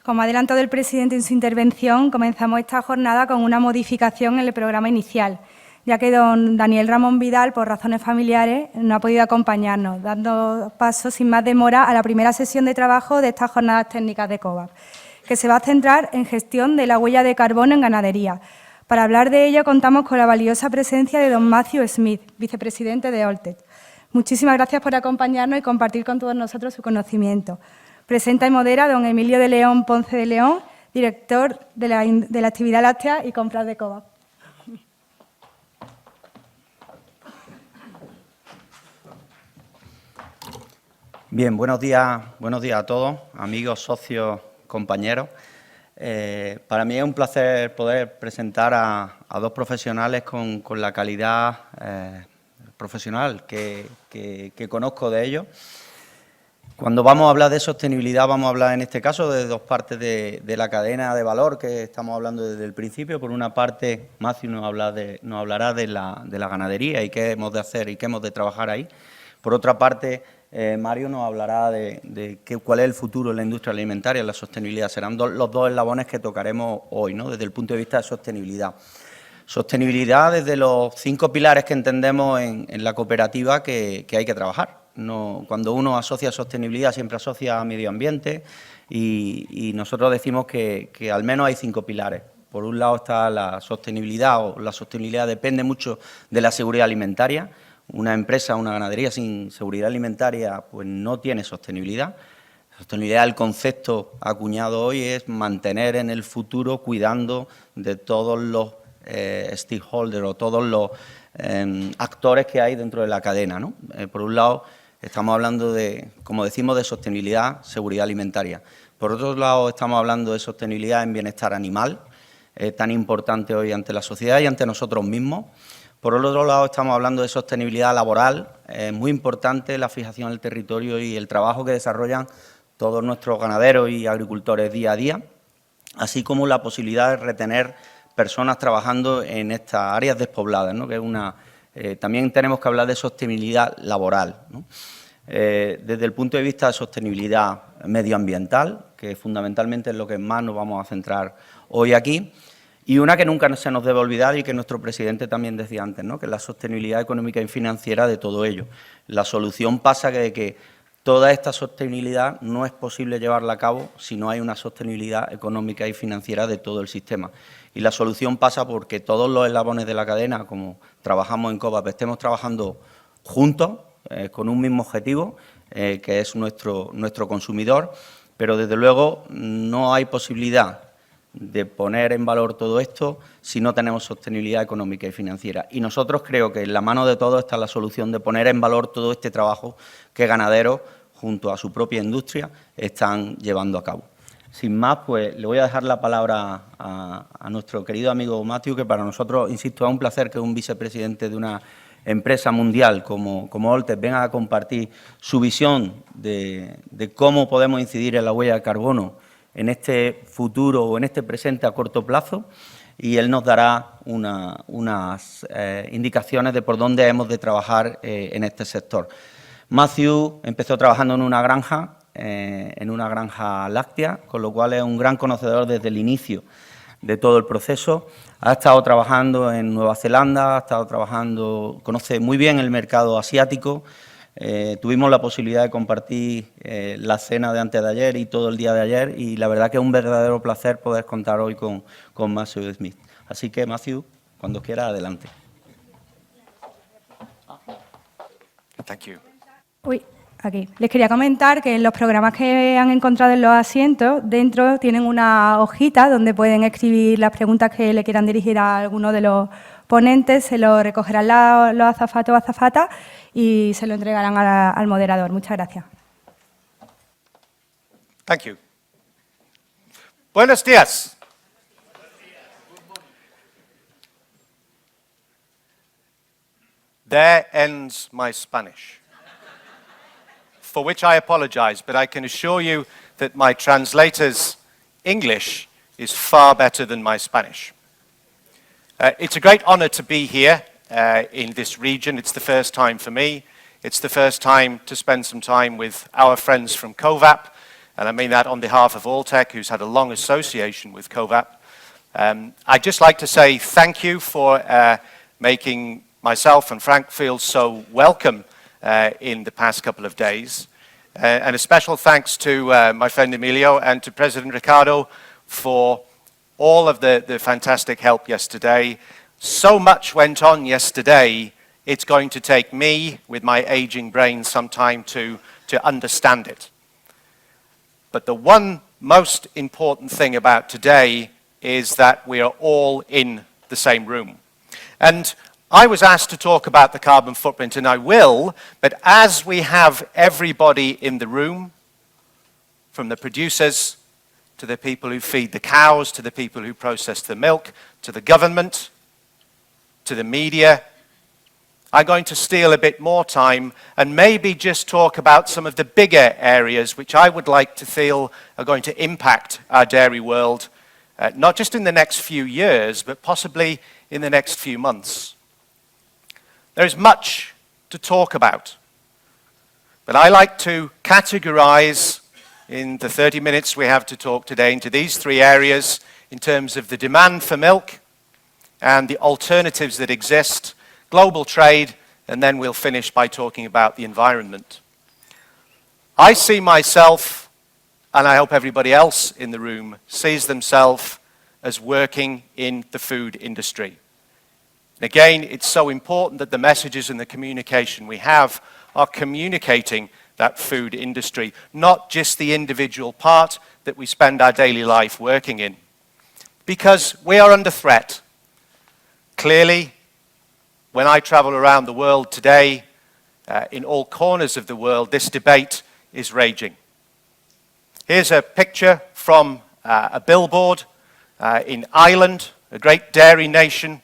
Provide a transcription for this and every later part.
Como ha adelantado el presidente en su intervención, comenzamos esta jornada con una modificación en el programa inicial, ya que don Daniel Ramón Vidal, por razones familiares, no ha podido acompañarnos, dando paso sin más demora a la primera sesión de trabajo de estas jornadas técnicas de COVAP, que se va a centrar en gestión de la huella de carbono en ganadería. Para hablar de ello, contamos con la valiosa presencia de don Mario Smith, vicepresidente de Alltech. Muchísimas gracias por acompañarnos y compartir con todos nosotros su conocimiento. Presenta y modera don Emilio de León, Ponce de León, director de la Actividad Láctea y Compras de COVAP. Bien, buenos días a todos, amigos, socios, compañeros. Para mí es un placer poder presentar a dos profesionales con la calidad profesional que conozco de ellos. Cuando vamos a hablar de sostenibilidad, vamos a hablar en este caso de dos partes de la cadena de valor que estamos hablando desde el principio. Por una parte, Matthew nos hablará de la ganadería y qué hemos de hacer y qué hemos de trabajar ahí. Por otra parte, Mario nos hablará de cuál es el futuro de la industria alimentaria, la sostenibilidad. Serán los dos eslabones que tocaremos hoy, ¿no?, desde el punto de vista de sostenibilidad. Sostenibilidad desde los 5 pilares que entendemos en la cooperativa que hay que trabajar. Cuando uno asocia sostenibilidad siempre asocia a medio ambiente y nosotros decimos que al menos hay 5 pilares. Por un lado está la sostenibilidad, o la sostenibilidad depende mucho de la seguridad alimentaria. Una empresa, una ganadería sin seguridad alimentaria pues no tiene sostenibilidad. Sostenibilidad, el concepto acuñado hoy, es mantener en el futuro cuidando de todos los stakeholders o todos los actores que hay dentro de la cadena, ¿no? Por un lado, estamos hablando de, como decimos, de sostenibilidad, seguridad alimentaria. Por otro lado, estamos hablando de sostenibilidad en bienestar animal, tan importante hoy ante la sociedad y ante nosotros mismos. Por otro lado, estamos hablando de sostenibilidad laboral, muy importante la fijación del territorio y el trabajo que desarrollan todos nuestros ganaderos y agricultores día a día, así como la posibilidad de retener personas trabajando en estas áreas despobladas, ¿no?, que es también tenemos que hablar de sostenibilidad laboral, ¿no? Desde el punto de vista de sostenibilidad medioambiental, que fundamentalmente es lo que más nos vamos a centrar hoy aquí, y una que nunca se nos debe olvidar y que nuestro presidente también decía antes, ¿no?, que es la sostenibilidad económica y financiera de todo ello. La solución pasa de que toda esta sostenibilidad no es posible llevarla a cabo si no hay una sostenibilidad económica y financiera de todo el sistema. Y la solución pasa porque todos los eslabones de la cadena, como trabajamos en COVAP, estemos trabajando juntos, con un mismo objetivo, que es nuestro consumidor, pero desde luego no hay posibilidad de poner en valor todo esto si no tenemos sostenibilidad económica y financiera. Y nosotros creo que en la mano de todos está la solución de poner en valor todo este trabajo que ganaderos, junto a su propia industria, están llevando a cabo. Sin más, pues le voy a dejar la palabra a nuestro querido amigo Matthew, que para nosotros, insisto, es un placer que un vicepresidente de una empresa mundial como Alltech venga a compartir su visión de cómo podemos incidir en la huella de carbono en futuro o en este presente a corto plazo, y él nos dará unas indicaciones de por dónde hemos de trabajar en este sector. Matthew empezó trabajando en una granja láctea, con lo cual es un gran conocedor desde el inicio de todo el proceso. Ha estado trabajando en Nueva Zelanda, conoce muy bien el mercado asiático. Tuvimos la posibilidad de compartir la cena de antes de ayer y todo el día de ayer, y la verdad que es un verdadero placer poder contar hoy con Matthew Smith. Así que, Matthew, cuando quiera, adelante. Thank you. Aquí. Les quería comentar que en los programas que han encontrado en los asientos, dentro tienen una hojita donde pueden escribir las preguntas que le quieran dirigir a alguno de los ponentes, se lo recogerán los azafatos o azafatas y se lo entregarán al moderador. Muchas gracias. Thank you. Buenos días. There ends my Spanish, for which I apologize, but I can assure you that my translator's English is far better than my Spanish. It's a great honor to be here in this region. It's the first time for me. It's the first time to spend some time with our friends from COVAP, and I mean that on behalf of Alltech, who's had a long association with COVAP. I'd just like to say thank you for making myself and Frank feel so welcome in the past couple of days. And a special thanks to my friend Emilio and to President Ricardo for all of the fantastic help yesterday. So much went on yesterday, it's going to take me, with my aging brain, some time to understand it. But the one most important thing about today is that we are all in the same room. And I was asked to talk about the carbon footprint, and I will, but as we have everybody in the room, from the producers to the people who feed the cows, to the people who process the milk, to the government, to the media, I'm going to steal a bit more time and maybe just talk about some of the bigger areas which I would like to feel are going to impact our dairy world, not just in the next few years, but possibly in the next few months. There is much to talk about, but I like to categorize in the 30 minutes we have to talk today into these three areas in terms of the demand for milk and the alternatives that exist, global trade, and then we'll finish by talking about the environment. I see myself, and I hope everybody else in the room sees themselves as working in the food industry. And again, it's so important that the messages and the communication we have are communicating that food industry, not just the individual part that we spend our daily life working in. Because we are under threat. Clearly, when I travel around the world today, in all corners of the world, this debate is raging. Here's a picture from a billboard in Ireland, a great dairy nation,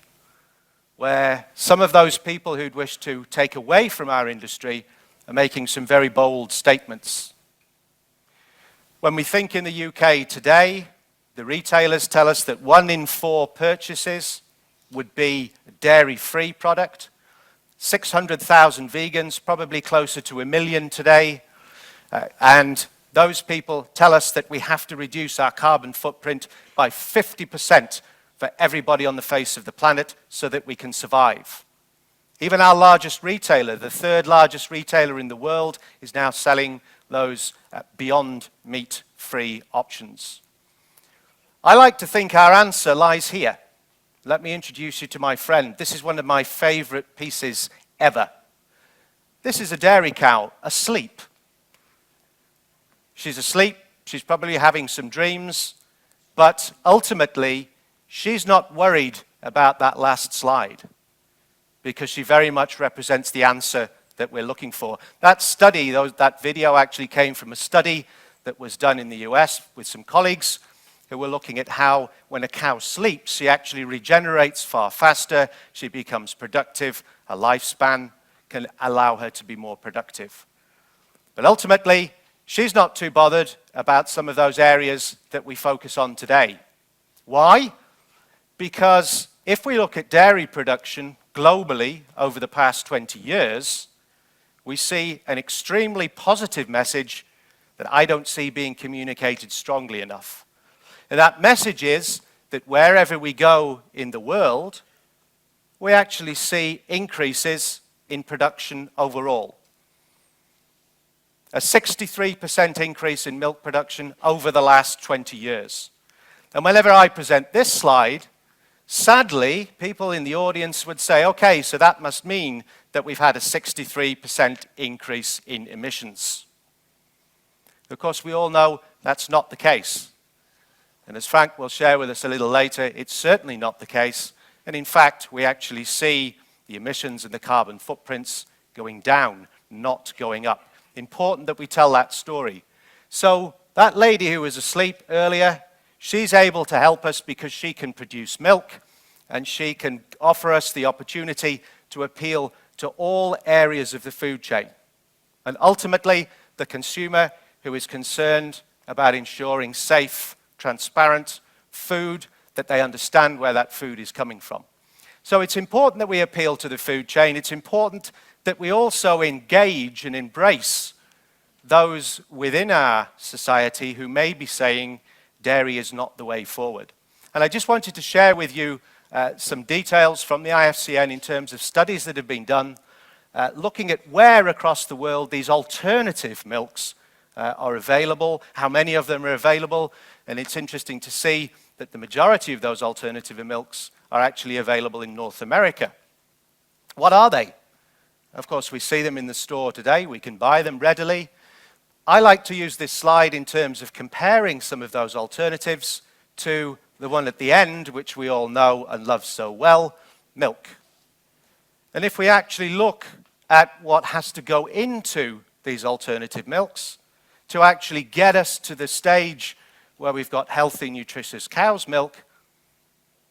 where some of those people who'd wish to take away from our industry are making some very bold statements. When we think in the UK today, the retailers tell us that 1 in 4 purchases would be a dairy-free product, 600,000 vegans, probably closer to 1 million today, and those people tell us that we have to reduce our carbon footprint by 50% for everybody on the face of the planet so that we can survive. Even our largest retailer, the 3rd largest retailer in the world, is now selling those beyond meat-free options. I like to think our answer lies here. Let me introduce you to my friend. This is one of my favorite pieces ever. This is a dairy cow asleep. She's asleep, she's probably having some dreams, but ultimately, she's not worried about that last slide because she very much represents the answer that we're looking for. That study, that video actually came from a study that was done in the US with some colleagues who were looking at how when a cow sleeps, she actually regenerates far faster, she becomes productive, her lifespan can allow her to be more productive. But ultimately, she's not too bothered about some of those areas that we focus on today. Why? Because if we look at dairy production globally over the past 20 years, we see an extremely positive message that I don't see being communicated strongly enough. And that message is that wherever we go in the world, we actually see increases in production overall. A 63% increase in milk production over the last 20 years. And whenever I present this slide, sadly, people in the audience would say, okay, so that must mean that we've had a 63% increase in emissions. Of course, we all know that's not the case. And as Frank will share with us a little later, it's certainly not the case. And in fact, we actually see the emissions and the carbon footprints going down, not going up. Important that we tell that story. So that lady who was asleep earlier, she's able to help us because she can produce milk and she can offer us the opportunity to appeal to all areas of the food chain. And ultimately, the consumer who is concerned about ensuring safe, transparent food, that they understand where that food is coming from. So it's important that we appeal to the food chain. It's important that we also engage and embrace those within our society who may be saying dairy is not the way forward. And I just wanted to share with you some details from the IFCN in terms of studies that have been done, looking at where across the world these alternative milks are available, how many of them are available, and it's interesting to see that the majority of those alternative milks are actually available in North America. What are they? Of course, we see them in the store today. We can buy them readily. I like to use this slide in terms of comparing some of those alternatives to the one at the end, which we all know and love so well, milk. And if we actually look at what has to go into these alternative milks to actually get us to the stage where we've got healthy, nutritious cow's milk,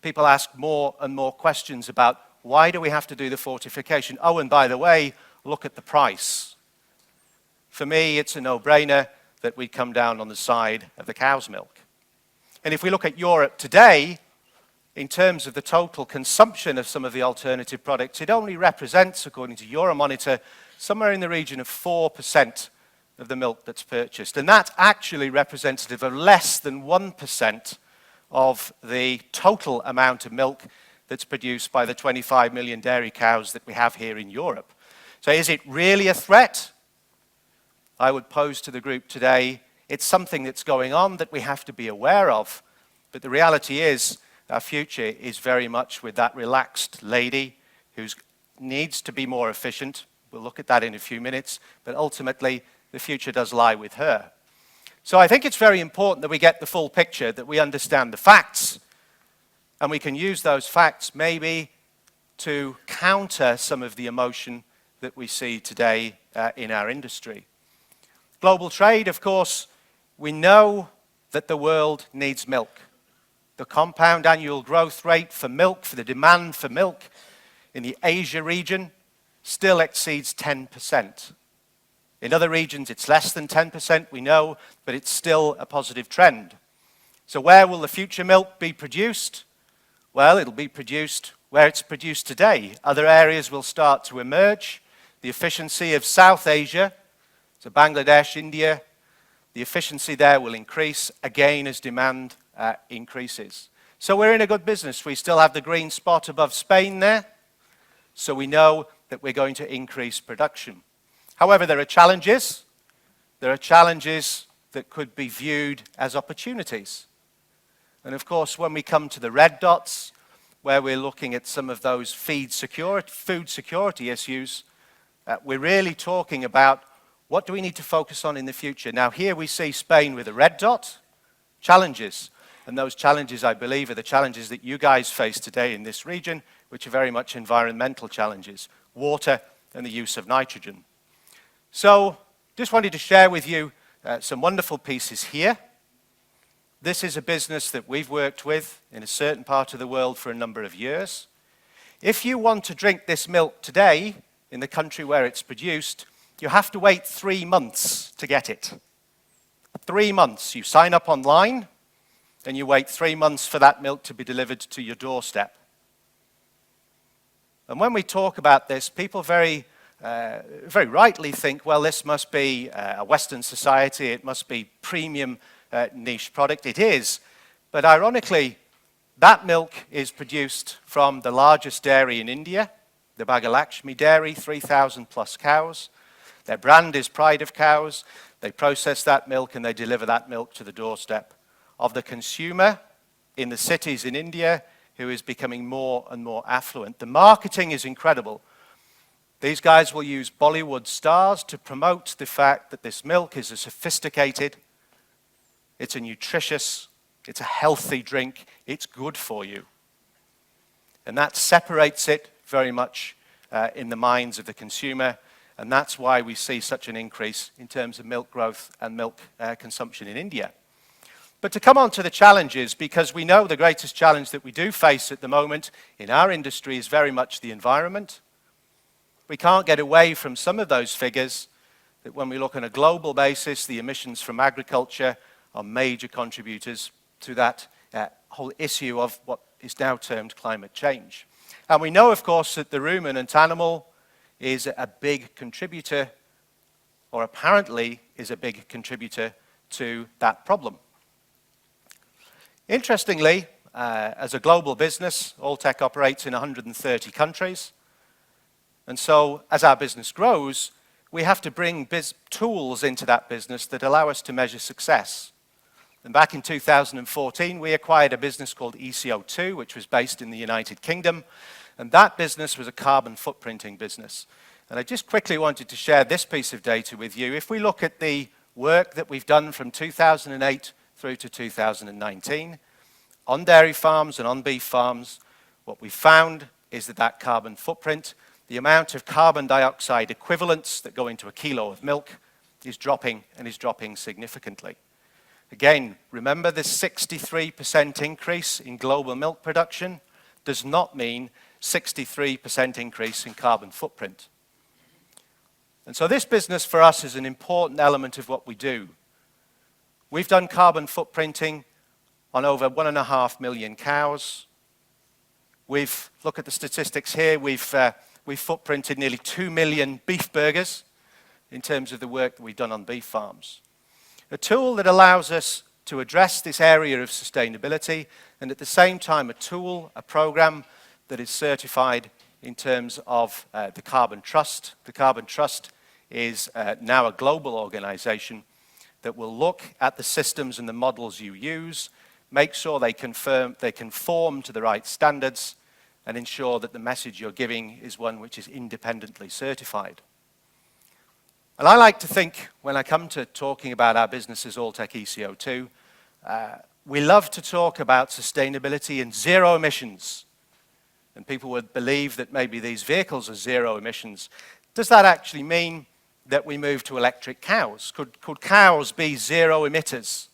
people ask more and more questions about why do we have to do the fortification? Oh, and by the way, look at the price. For me, it's a no-brainer that we come down on the side of the cow's milk. And if we look at Europe today, in terms of the total consumption of some of the alternative products, it only represents, according to Euromonitor, somewhere in the region of 4% of the milk that's purchased. And that's actually representative of less than 1% of the total amount of milk that's produced by the 25 million dairy cows that we have here in Europe. So is it really a threat? I would pose to the group today, it's something that's going on that we have to be aware of. But the reality is, our future is very much with that relaxed lady who needs to be more efficient. We'll look at that in a few minutes. But ultimately, the future does lie with her. So I think it's very important that we get the full picture, that we understand the facts, and we can use those facts maybe to counter some of the emotion that we see today in our industry. Global trade, of course, we know that the world needs milk. The compound annual growth rate for milk, for the demand for milk in the Asia region still exceeds 10%. In other regions, it's less than 10%, we know, but it's still a positive trend. So where will the future milk be produced? Well, it'll be produced where it's produced today. Other areas will start to emerge. The efficiency of South Asia, so Bangladesh, India, the efficiency there will increase, again, as demand increases. So we're in a good business. We still have the green spot above Spain there, so we know that we're going to increase production. However, there are challenges. There are challenges that could be viewed as opportunities. And of course, when we come to the red dots, where we're looking at some of those food security issues, we're really talking about what do we need to focus on in the future. Now, here we see Spain with a red dot, challenges. And those challenges, I believe, are the challenges that you guys face today in this region, which are very much environmental challenges, water and the use of nitrogen. So, just wanted to share with you some wonderful pieces here. This is a business that we've worked with in a certain part of the world for a number of years. If you want to drink this milk today in the country where it's produced, you have to wait 3 months to get it. 3 months. You sign up online, and you wait 3 months for that milk to be delivered to your doorstep. And when we talk about this, people very rightly think, well, this must be a Western society, it must be premium niche product. It is. But ironically, that milk is produced from the largest dairy in India, the Bhagalakshmi dairy, 3,000 plus cows. Their brand is Pride of Cows. They process that milk and they deliver that milk to the doorstep of the consumer in the cities in India who is becoming more and more affluent. The marketing is incredible. These guys will use Bollywood stars to promote the fact that this milk is a sophisticated, it's a nutritious, it's a healthy drink, it's good for you. And that separates it very much in the minds of the consumer, and that's why we see such an increase in terms of milk growth and milk consumption in India. But to come on to the challenges, because we know the greatest challenge that we do face at the moment in our industry is very much the environment. We can't get away from some of those figures that when we look on a global basis, the emissions from agriculture are major contributors to that whole issue of what is now termed climate change. And we know, of course, that the ruminant animal is a big contributor or apparently is a big contributor to that problem. Interestingly, as a global business, Alltech operates in 130 countries. And so as our business grows, we have to bring tools into that business that allow us to measure success. And back in 2014, we acquired a business called ECO2, which was based in the United Kingdom. And that business was a carbon footprinting business. And I just quickly wanted to share this piece of data with you. If we look at the work that we've done from 2008 through to 2019, on dairy farms and on beef farms, what we found is that carbon footprint, the amount of carbon dioxide equivalents that go into a kilo of milk, is dropping, and is dropping significantly. Again, remember this 63% increase in global milk production does not mean 63% increase in carbon footprint. And so this business for us is an important element of what we do. We've done carbon footprinting on over 1.5 million cows. Look at the statistics here, we've footprinted nearly 2 million beef burgers in terms of the work that we've done on beef farms. A tool that allows us to address this area of sustainability, and at the same time a program that is certified in terms of the Carbon Trust. The Carbon Trust is now a global organization that will look at the systems and the models you use, make sure they conform to the right standards, and ensure that the message you're giving is one which is independently certified. And I like to think, when I come to talking about our business as Alltech ECO2, we love to talk about sustainability and zero emissions. And people would believe that maybe these vehicles are zero emissions. Does that actually mean that we move to electric cows? Could cows be zero emitters?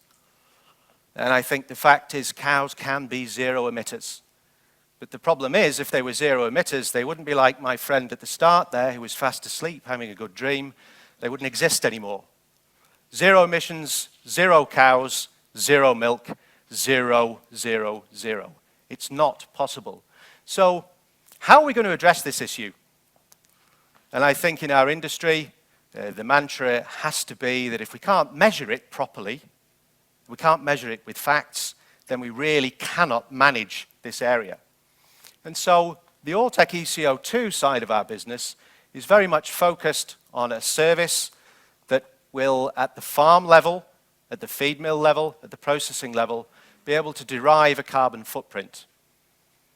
And I think the fact is cows can be zero emitters. But the problem is, if they were zero emitters, they wouldn't be like my friend at the start there who was fast asleep, having a good dream. They wouldn't exist anymore. Zero emissions, zero cows, zero milk, zero, zero, zero. It's not possible. So how are we going to address this issue? And I think in our industry, the mantra has to be that if we can't measure it properly, we can't measure it with facts, then we really cannot manage this area. And so the Alltech ECO2 side of our business is very much focused on a service that will, at the farm level, at the feed mill level, at the processing level, be able to derive a carbon footprint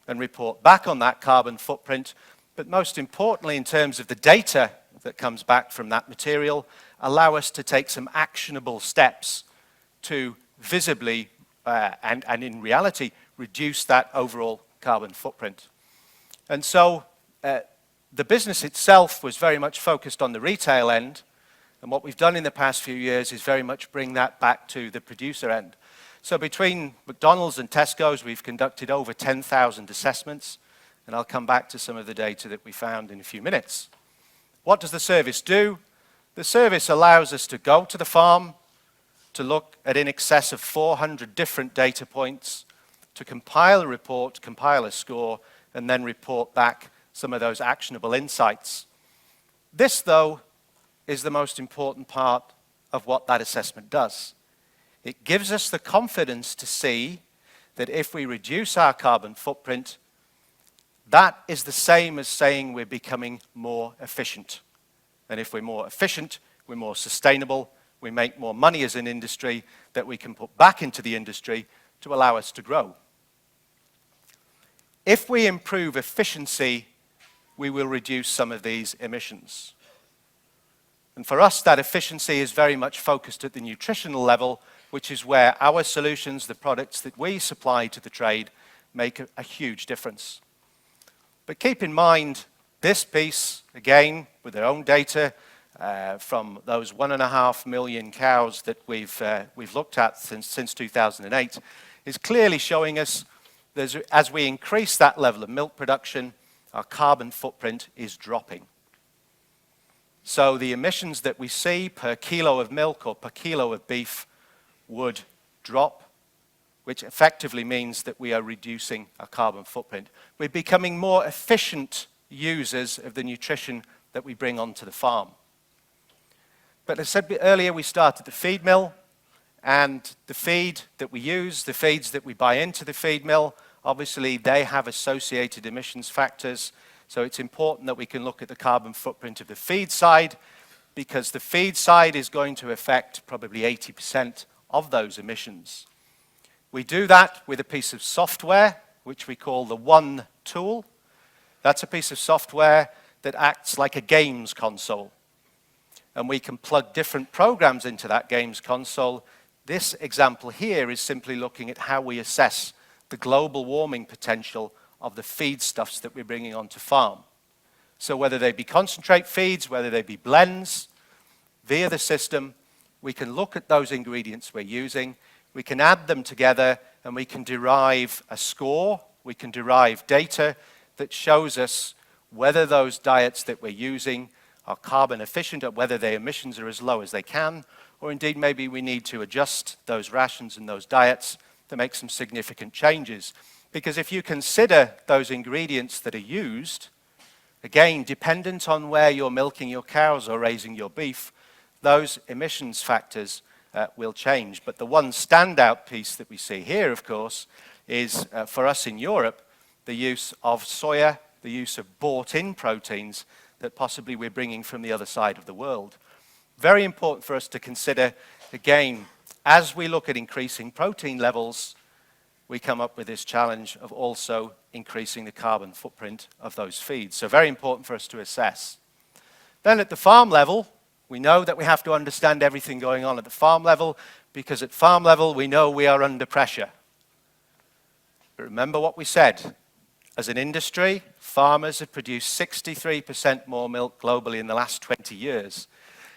and report back on that carbon footprint, but most importantly, in terms of the data that comes back from that material, allow us to take some actionable steps to visibly and in reality reduce that overall carbon footprint. And so the business itself was very much focused on the retail end, and what we've done in the past few years is very much bring that back to the producer end. So between McDonald's and Tesco's, we've conducted over 10,000 assessments, and I'll come back to some of the data that we found in a few minutes. What does the service do? The service allows us to go to the farm, to look at in excess of 400 different data points, to compile a report, compile a score, and then report back some of those actionable insights. This, though, is the most important part of what that assessment does. It gives us the confidence to see that if we reduce our carbon footprint, that is the same as saying we're becoming more efficient. And if we're more efficient, we're more sustainable, we make more money as an industry that we can put back into the industry to allow us to grow. If we improve efficiency, we will reduce some of these emissions. And for us, that efficiency is very much focused at the nutritional level, which is where our solutions, the products that we supply to the trade, make a huge difference. But keep in mind, this piece, again, with their own data from those 1.5 million cows that we've looked at since 2008, is clearly showing us that as we increase that level of milk production, our carbon footprint is dropping. So the emissions that we see per kilo of milk or per kilo of beef would drop, which effectively means that we are reducing our carbon footprint. We're becoming more efficient users of the nutrition that we bring onto the farm. But as I said earlier, we start at the feed mill, and the feed that we use, the feeds that we buy into the feed mill, obviously they have associated emissions factors. So it's important that we can look at the carbon footprint of the feed side, because the feed side is going to affect probably 80% of those emissions. We do that with a piece of software, which we call the One tool. That's a piece of software that acts like a games console. And we can plug different programs into that games console. This example here is simply looking at how we assess the global warming potential of the feedstuffs that we're bringing onto farm. So whether they be concentrate feeds, whether they be blends, via the system, we can look at those ingredients we're using, we can add them together, and we can derive a score, we can derive data that shows us whether those diets that we're using are carbon efficient, or whether their emissions are as low as they can, or indeed maybe we need to adjust those rations and those diets to make some significant changes. Because if you consider those ingredients that are used, again, dependent on where you're milking your cows or raising your beef, those emissions factors will change. But the one standout piece that we see here, of course, is for us in Europe, the use of soya, the use of bought-in proteins that possibly we're bringing from the other side of the world. Very important for us to consider, again, as we look at increasing protein levels, we come up with this challenge of also increasing the carbon footprint of those feeds. So very important for us to assess. Then at the farm level, we know that we have to understand everything going on at the farm level, because at farm level we know we are under pressure. But remember what we said. As an industry, farmers have produced 63% more milk globally in the last 20 years.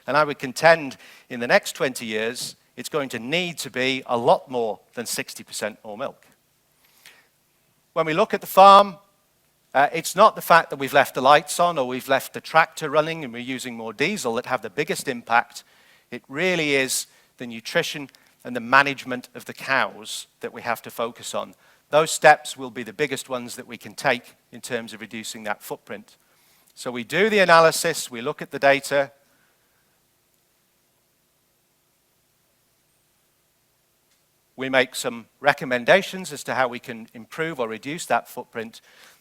And I would contend in the next 20 years, it's going to need to be a lot more than 60% more milk. When we look at the farm, it's not the fact that we've left the lights on or we've left the tractor running and we're using more diesel that have the biggest impact. It really is the nutrition and the management of the cows that we have to focus on. Those steps will be the biggest ones that we can take in terms of reducing that footprint. So we do the analysis, we look at the data. We make some recommendations as to how we can improve or reduce that footprint,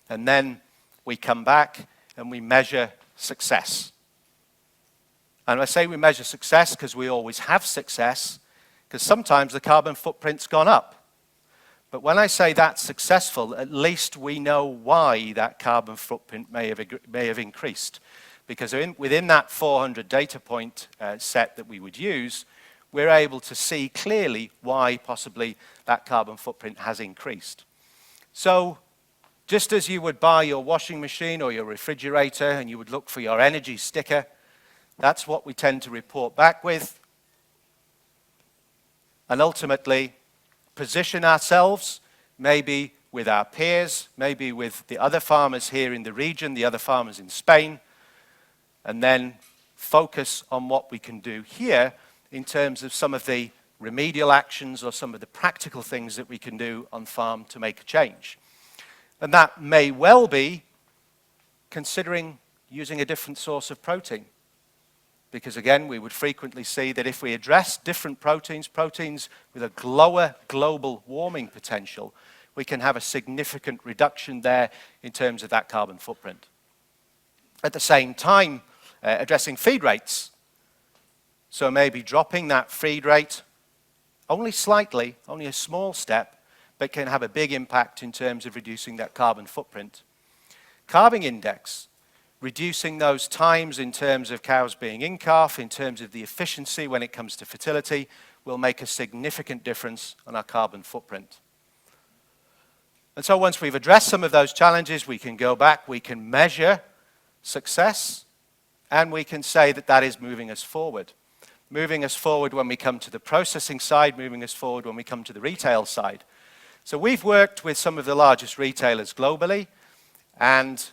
and then we come back and we measure success. And I say we measure success because we always have success, because sometimes the carbon footprint's gone up. But when I say that's successful, at least we know why that carbon footprint may have increased. Because within that 400 data point set that we would use, we're able to see clearly why possibly that carbon footprint has increased. So just as you would buy your washing machine or your refrigerator and you would look for your energy sticker, that's what we tend to report back with. And ultimately, position ourselves, maybe with our peers, maybe with the other farmers here in the region, the other farmers in Spain, and then focus on what we can do here in terms of some of the remedial actions or some of the practical things that we can do on farm to make a change. And that may well be considering using a different source of protein. Because again, we would frequently see that if we address different proteins with a lower global warming potential, we can have a significant reduction there in terms of that carbon footprint. At the same time, addressing feed rates. So maybe dropping that feed rate only slightly, only a small step, but can have a big impact in terms of reducing that carbon footprint. Calving index. Reducing those times in terms of cows being in calf, in terms of the efficiency when it comes to fertility, will make a significant difference on our carbon footprint. And so once we've addressed some of those challenges, we can go back, we can measure success, and we can say that that is moving us forward. Moving us forward when we come to the processing side, moving us forward when we come to the retail side. So we've worked with some of the largest retailers globally, and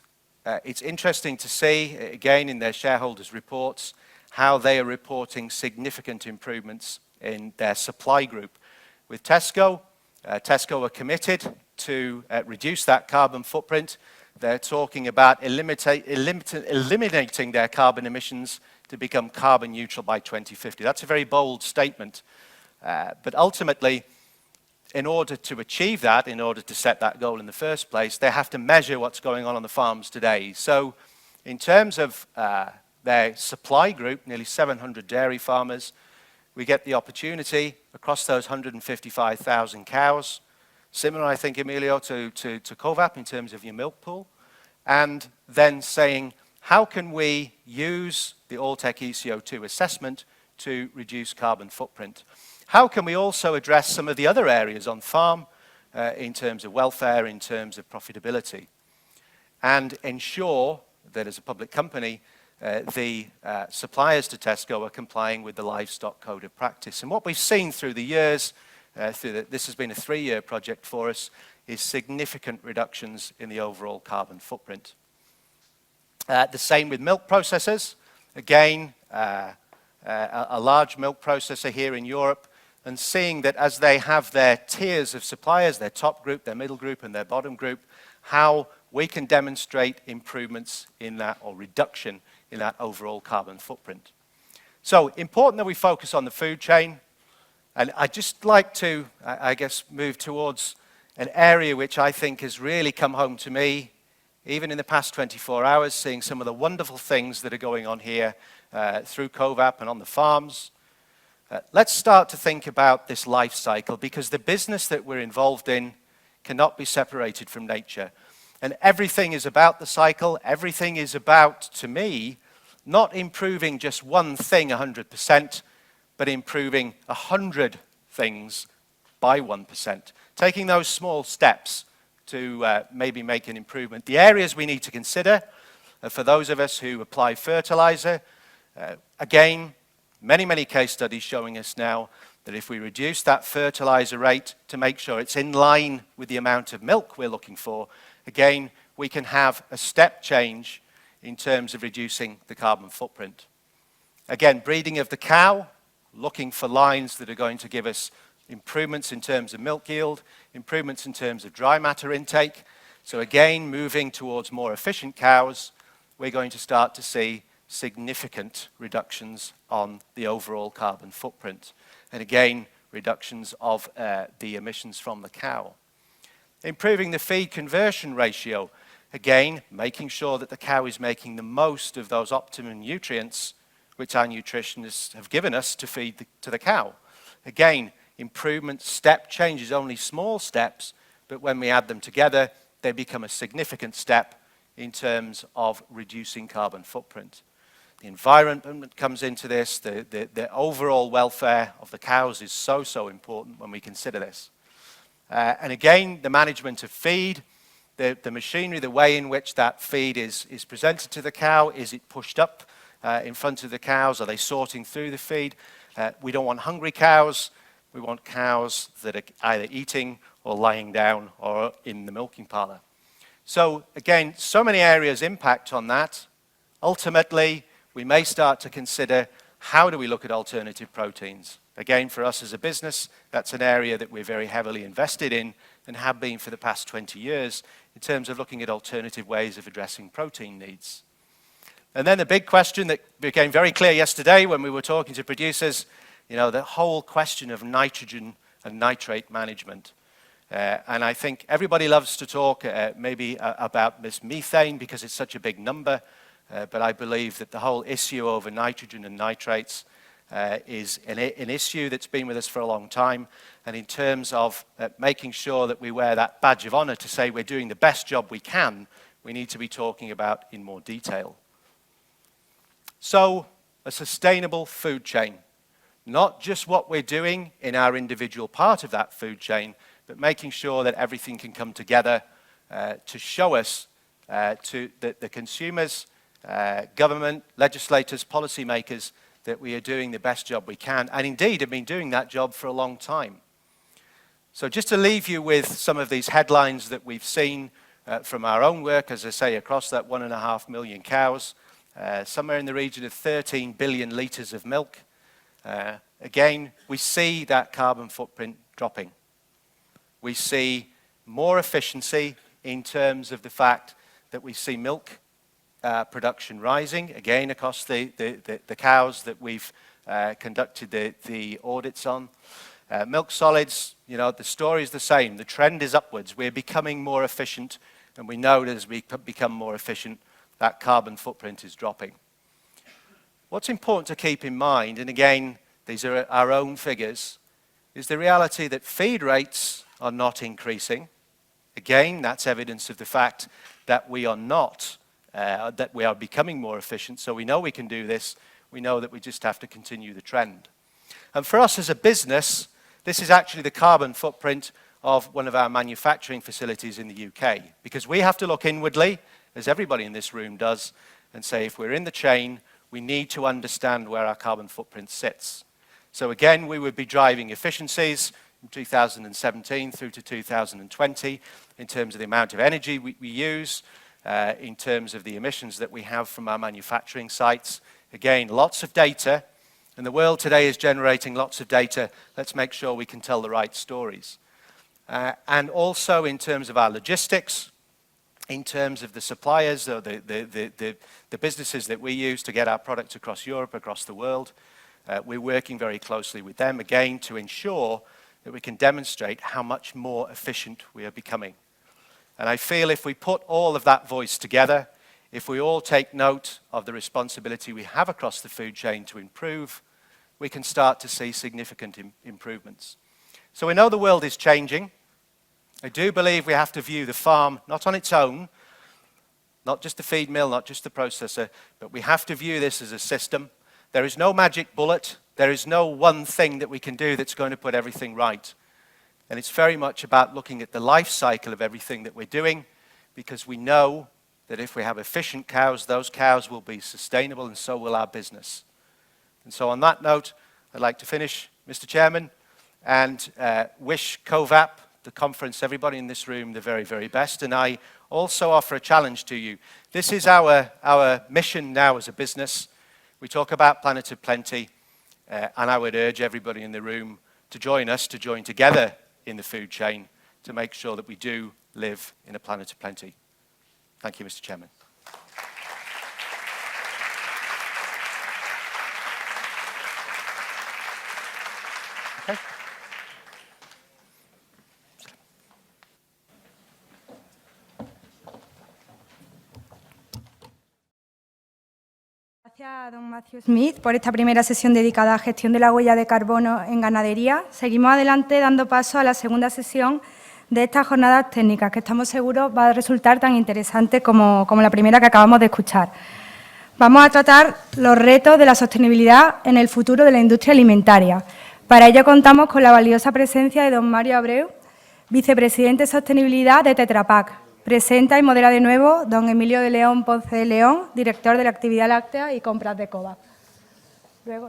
it's interesting to see, again, in their shareholders' reports, how they are reporting significant improvements in their supply group. With Tesco, Tesco are committed to reduce that carbon footprint. They're talking about eliminating their carbon emissions to become carbon neutral by 2050. That's a very bold statement. But ultimately, in order to achieve that, in order to set that goal in the first place, they have to measure what's going on the farms today. So in terms of their supply group, nearly 700 dairy farmers, we get the opportunity across those 155,000 cows, similar, I think, Emilio, to COVAP in terms of your milk pool, and then saying, how can we use the Alltech ECO2 assessment to reduce carbon footprint? How can we also address some of the other areas on farm in terms of welfare, in terms of profitability, and ensure that as a public company, the suppliers to Tesco are complying with the livestock code of practice. And what we've seen through the years, this has been a 3-year project for us, is significant reductions in the overall carbon footprint. The same with milk processors. Again, a large milk processor here in Europe, and seeing that as they have their tiers of suppliers, their top group, their middle group, and their bottom group, how we can demonstrate improvements in that, or reduction in that overall carbon footprint. So important that we focus on the food chain, and I'd just like to, I guess, move towards an area which I think has really come home to me, even in the past 24 hours, seeing some of the wonderful things that are going on here through COVAP and on the farms. Let's start to think about this life cycle, because the business that we're involved in cannot be separated from nature. And everything is about the cycle. Everything is about, to me, not improving just one thing 100%, but improving 100 things by 1%. Taking those small steps to maybe make an improvement. The areas we need to consider, for those of us who apply fertilizer, again, many case studies showing us now that if we reduce that fertilizer rate to make sure it's in line with the amount of milk we're looking for, again, we can have a step change in terms of reducing the carbon footprint. Again, breeding of the cow, looking for lines that are going to give us improvements in terms of milk yield, improvements in terms of dry matter intake. So again, moving towards more efficient cows, we're going to start to see significant reductions on the overall carbon footprint. And again, reductions of the emissions from the cow. Improving the feed conversion ratio. Again, making sure that the cow is making the most of those optimum nutrients which our nutritionists have given us to feed to the cow. Again, improvement, step changes, only small steps, but when we add them together, they become a significant step in terms of reducing carbon footprint. The environment comes into this, the overall welfare of the cows is so important when we consider this. And again, the management of feed, the machinery, the way in which that feed is presented to the cow, is it pushed up in front of the cows, are they sorting through the feed? We don't want hungry cows, we want cows that are either eating or lying down or in the milking parlour. So again, so many areas impact on that. Ultimately, we may start to consider, how do we look at alternative proteins? Again, for us as a business, that's an area that we're very heavily invested in and have been for the past 20 years in terms of looking at alternative ways of addressing protein needs. And then the big question that became very clear yesterday when we were talking to producers, you know, the whole question of nitrogen and nitrate management. And I think everybody loves to talk maybe about this methane because it's such a big number. But I believe that the whole issue over nitrogen and nitrates is an issue that's been with us for a long time. And in terms of making sure that we wear that badge of honor to say we're doing the best job we can, we need to be talking about in more detail. So, a sustainable food chain. Not just what we're doing in our individual part of that food chain, but making sure that everything can come together to show us to the consumers, government, legislators, policymakers, that we are doing the best job we can, and indeed have been doing that job for a long time. So just to leave you with some of these headlines that we've seen from our own work, as I say, across that 1.5 million cows, somewhere in the region of 13 billion litres of milk. Again, we see that carbon footprint dropping. We see more efficiency in terms of the fact that we see milk production rising, again across the cows that we've conducted the audits on. Milk solids, you know, the story is the same. The trend is upwards. We're becoming more efficient, and we know that as we become more efficient, that carbon footprint is dropping. What's important to keep in mind, and again, these are our own figures, is the reality that feed rates are not increasing. Again, that's evidence of the fact that we are not, that we are becoming more efficient. So we know we can do this. We know that we just have to continue the trend. And for us as a business, this is actually the carbon footprint of one of our manufacturing facilities in the UK, because we have to look inwardly, as everybody in this room does, and say if we're in the chain, we need to understand where our carbon footprint sits. So again, we would be driving efficiencies from 2017 through to 2020 in terms of the amount of energy we use, in terms of the emissions that we have from our manufacturing sites. Again, lots of data, and the world today is generating lots of data. Let's make sure we can tell the right stories. And also in terms of our logistics, in terms of the suppliers or the businesses that we use to get our products across Europe, across the world, we're working very closely with them, again, to ensure that we can demonstrate how much more efficient we are becoming. And I feel if we put all of that voice together, if we all take note of the responsibility we have across the food chain to improve, we can start to see significant improvements. So we know the world is changing. I do believe we have to view the farm not on its own, not just the feed mill, not just the processor, but we have to view this as a system. There is no magic bullet. There is no one thing that we can do that's going to put everything right. And it's very much about looking at the life cycle of everything that we're doing, because we know that if we have efficient cows, those cows will be sustainable, and so will our business. And so on that note, I'd like to finish, Mr. Chairman, and wish COVAP, the conference, everybody in this room, the very, very best. And I also offer a challenge to you. This is our mission now as a business. We talk about Planet of Plenty, and I would urge everybody in the room to join us, to join together in the food chain to make sure that we do live in a planet of plenty. Thank you, Mr. Chairman. Okay. Gracias a don Matthew Smith por esta primera sesión dedicada a gestión de la huella de carbono en ganadería. Seguimos adelante dando paso a la segunda sesión de estas jornadas técnicas, que estamos seguros va a resultar tan interesante como la primera que acabamos de escuchar. Vamos a tratar los retos de la sostenibilidad en el futuro de la industria alimentaria. Para ello contamos con la valiosa presencia de don Mario Abreu, Vicepresidente de Sostenibilidad de Tetra Pak. Presenta y modera de nuevo don Emilio de León, Ponce de León, director de la Actividad Láctea y Compras de COVAP. Luego.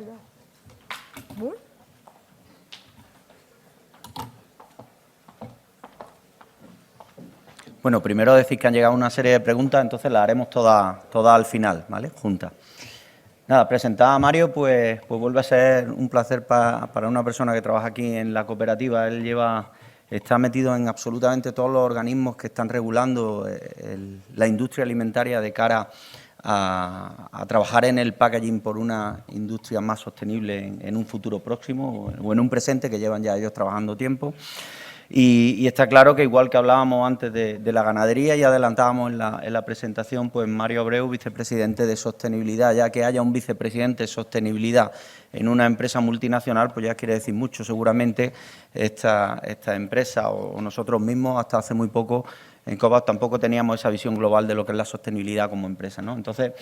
Bueno, primero decir que han llegado una serie de preguntas, entonces las haremos todas al final, ¿vale? Juntas. Nada, presentar a Mario, pues vuelve a ser un placer para una persona que trabaja aquí en la cooperativa. Él está metido en absolutamente todos los organismos que están regulando la industria alimentaria de cara a trabajar en el packaging por una industria más sostenible en un futuro próximo o en un presente, que llevan ya ellos trabajando tiempo. Y está claro que, igual que hablábamos antes de la ganadería y adelantábamos en la presentación, pues Mario Abreu, Vicepresidente de Sostenibilidad, ya que haya un Vicepresidente de Sostenibilidad en una empresa multinacional, pues ya quiere decir mucho. Seguramente esta empresa o nosotros mismos, hasta hace muy poco, en COVAP tampoco teníamos esa visión global de lo que es la sostenibilidad como empresa, ¿no? Entonces,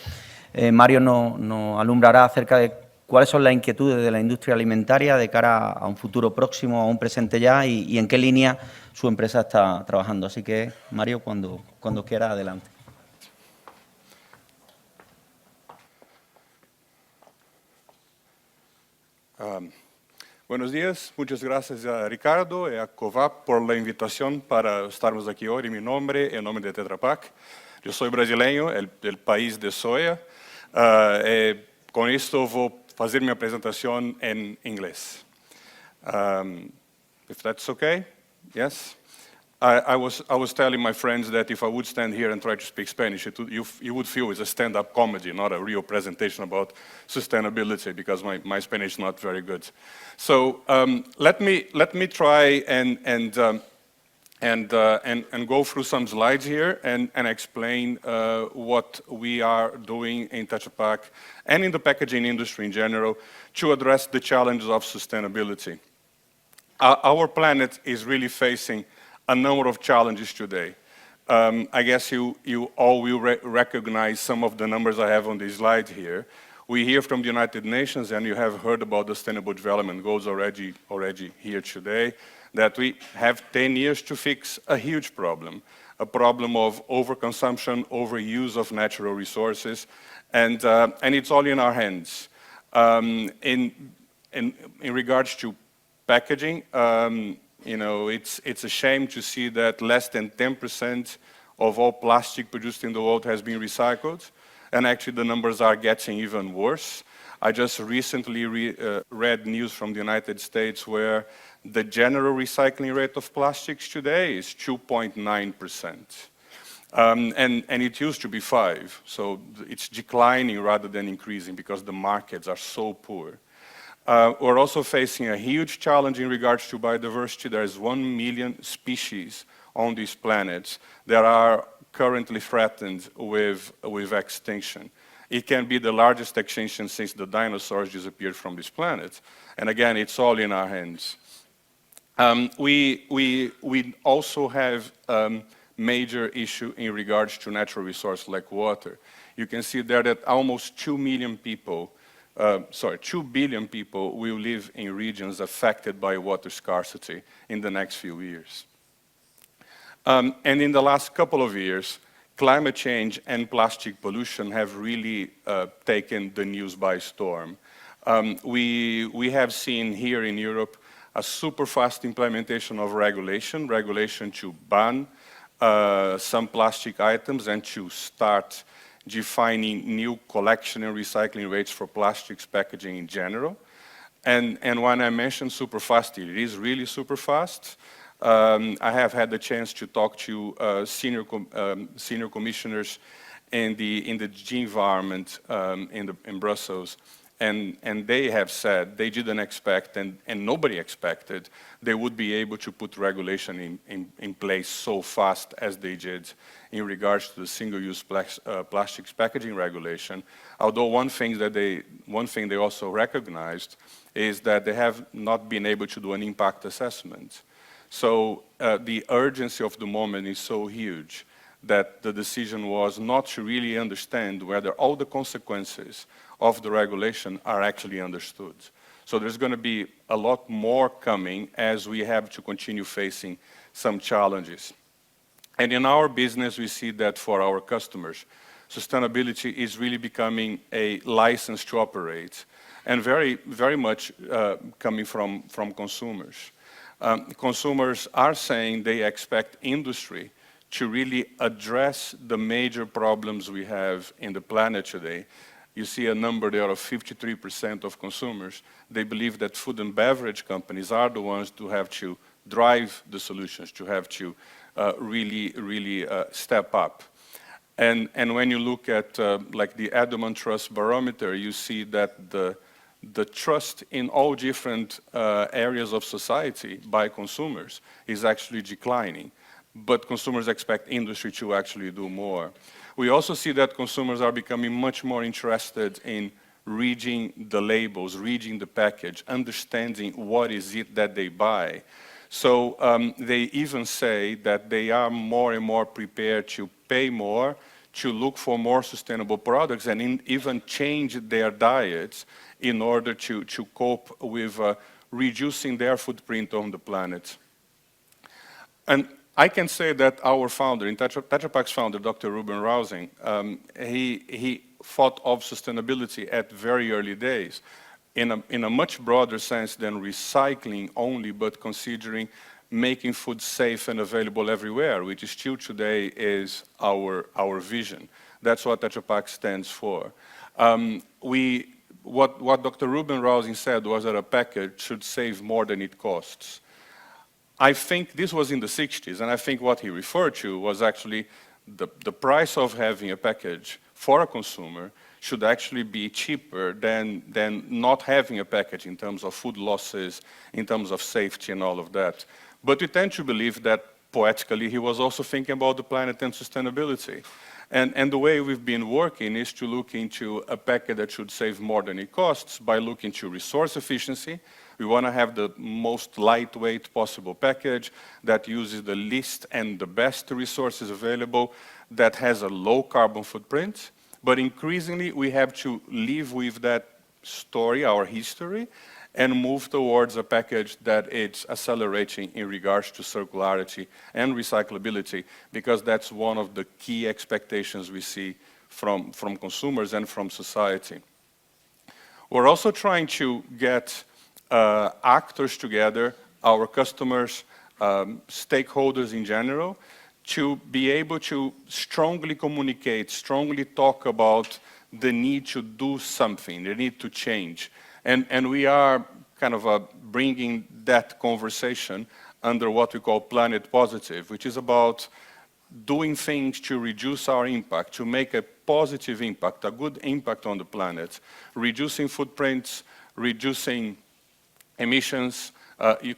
Mario nos alumbrará acerca de cuáles son las inquietudes de la industria alimentaria de cara a un futuro próximo, a un presente ya, y en qué línea su empresa está trabajando. Así que, Mario, cuando quiera, adelante. Buenos días, muchas gracias a Ricardo y a COVAP por la invitación para estarmos aquí hoy en mi nombre, en nombre de Tetra Pak. Yo soy brasileño, el país de soya. Con esto voy a hacer mi presentación en inglés. If that's okay, yes. I was telling my friends that if I would stand here and try to speak Spanish, you would feel it's a stand-up comedy, not a real presentation about sustainability, because my Spanish is not very good. So let me try and go through some slides here and explain what we are doing in Tetra Pak and in the packaging industry in general to address the challenges of sustainability. Our planet is really facing a number of challenges today. I guess you all will recognize some of the numbers I have on this slide here. We hear from the United Nations, and you have heard about the Sustainable Development Goals already here today, that we have 10 years to fix a huge problem, a problem of overconsumption, overuse of natural resources, and it's all in our hands. In regards to packaging, you know, it's a shame to see that less than 10% of all plastic produced in the world has been recycled, and actually the numbers are getting even worse. I just recently read news from the United States where the general recycling rate of plastics today is 2.9%. And it used to be 5%, so it's declining rather than increasing because the markets are so poor. We're also facing a huge challenge in regards to biodiversity. There's 1 million species on these planets that are currently threatened with extinction. It can be the largest extinction since the dinosaurs disappeared from this planet. And again, it's all in our hands. We also have major issue in regards to natural resource like water. You can see there that almost 2 billion people will live in regions affected by water scarcity in the next few years. And in the last couple of years, climate change and plastic pollution have really taken the news by storm. We have seen here in Europe a super fast implementation of regulation to ban some plastic items and to start defining new collection and recycling rates for plastics packaging in general. And when I mention super fast, it is really super fast. I have had the chance to talk to senior commissioners in the DG environment in Brussels, and they have said they didn't expect, and nobody expected, they would be able to put regulation in place so fast as they did in regards to the single-use plastics packaging regulation. Although one thing they also recognized is that they have not been able to do an impact assessment. So the urgency of the moment is so huge that the decision was not to really understand whether all the consequences of the regulation are actually understood. So there's going to be a lot more coming as we have to continue facing some challenges. And in our business, we see that for our customers, sustainability is really becoming a license to operate, and very, very much coming from consumers. Consumers are saying they expect industry to really address the major problems we have in the planet today. You see a number there of 53% of consumers. They believe that food and beverage companies are the ones to have to drive the solutions, to have to really step up. And when you look at like the Edelman Trust Barometer, you see that the trust in all different areas of society by consumers is actually declining. But consumers expect industry to actually do more. We also see that consumers are becoming much more interested in reading the labels, reading the package, understanding what is it that they buy. So they even say that they are more and more prepared to pay more, to look for more sustainable products, and even change their diets in order to cope with reducing their footprint on the planet. And I can say that our founder, Tetra Pak's founder, Dr. Ruben Rausing, he thought of sustainability at very early days in a much broader sense than recycling only, but considering making food safe and available everywhere, which is still today is our vision. That's what Tetra Pak stands for. What Dr. Ruben Rausing said was that a package should save more than it costs. I think this was in the 60s, and I think what he referred to was actually the price of having a package for a consumer should actually be cheaper than not having a package in terms of food losses, in terms of safety and all of that. But we tend to believe that poetically he was also thinking about the planet and sustainability. And the way we've been working is to look into a package that should save more than it costs by looking to resource efficiency. We want to have the most lightweight possible package that uses the least and the best resources available, that has a low carbon footprint. But increasingly, we have to live with that story, our history, and move towards a package that is accelerating in regards to circularity and recyclability, because that's one of the key expectations we see from consumers and from society. We're also trying to get actors together, our customers, stakeholders in general, to be able to strongly communicate, strongly talk about the need to do something, the need to change. And we are kind of bringing that conversation under what we call Planet Positive, which is about doing things to reduce our impact, to make a positive impact, a good impact on the planet, reducing footprints, reducing emissions,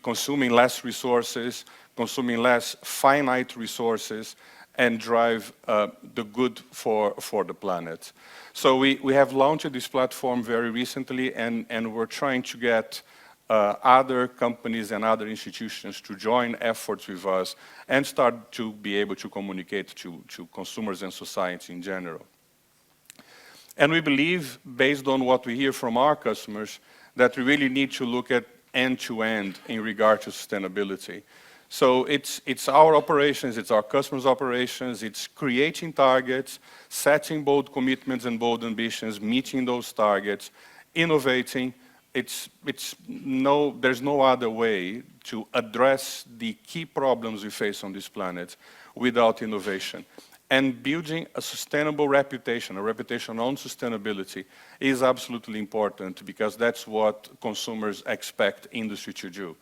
consuming less resources, consuming less finite resources, and drive the good for the planet. So we have launched this platform very recently, and we're trying to get other companies and other institutions to join efforts with us and start to be able to communicate to consumers and society in general. And we believe, based on what we hear from our customers, that we really need to look at end-to-end in regard to sustainability. So it's our operations, it's our customers' operations, it's creating targets, setting bold commitments and bold ambitions, meeting those targets, innovating. There's no other way to address the key problems we face on this planet without innovation. And building a sustainable reputation, a reputation on sustainability, is absolutely important, because that's what consumers expect industry to do,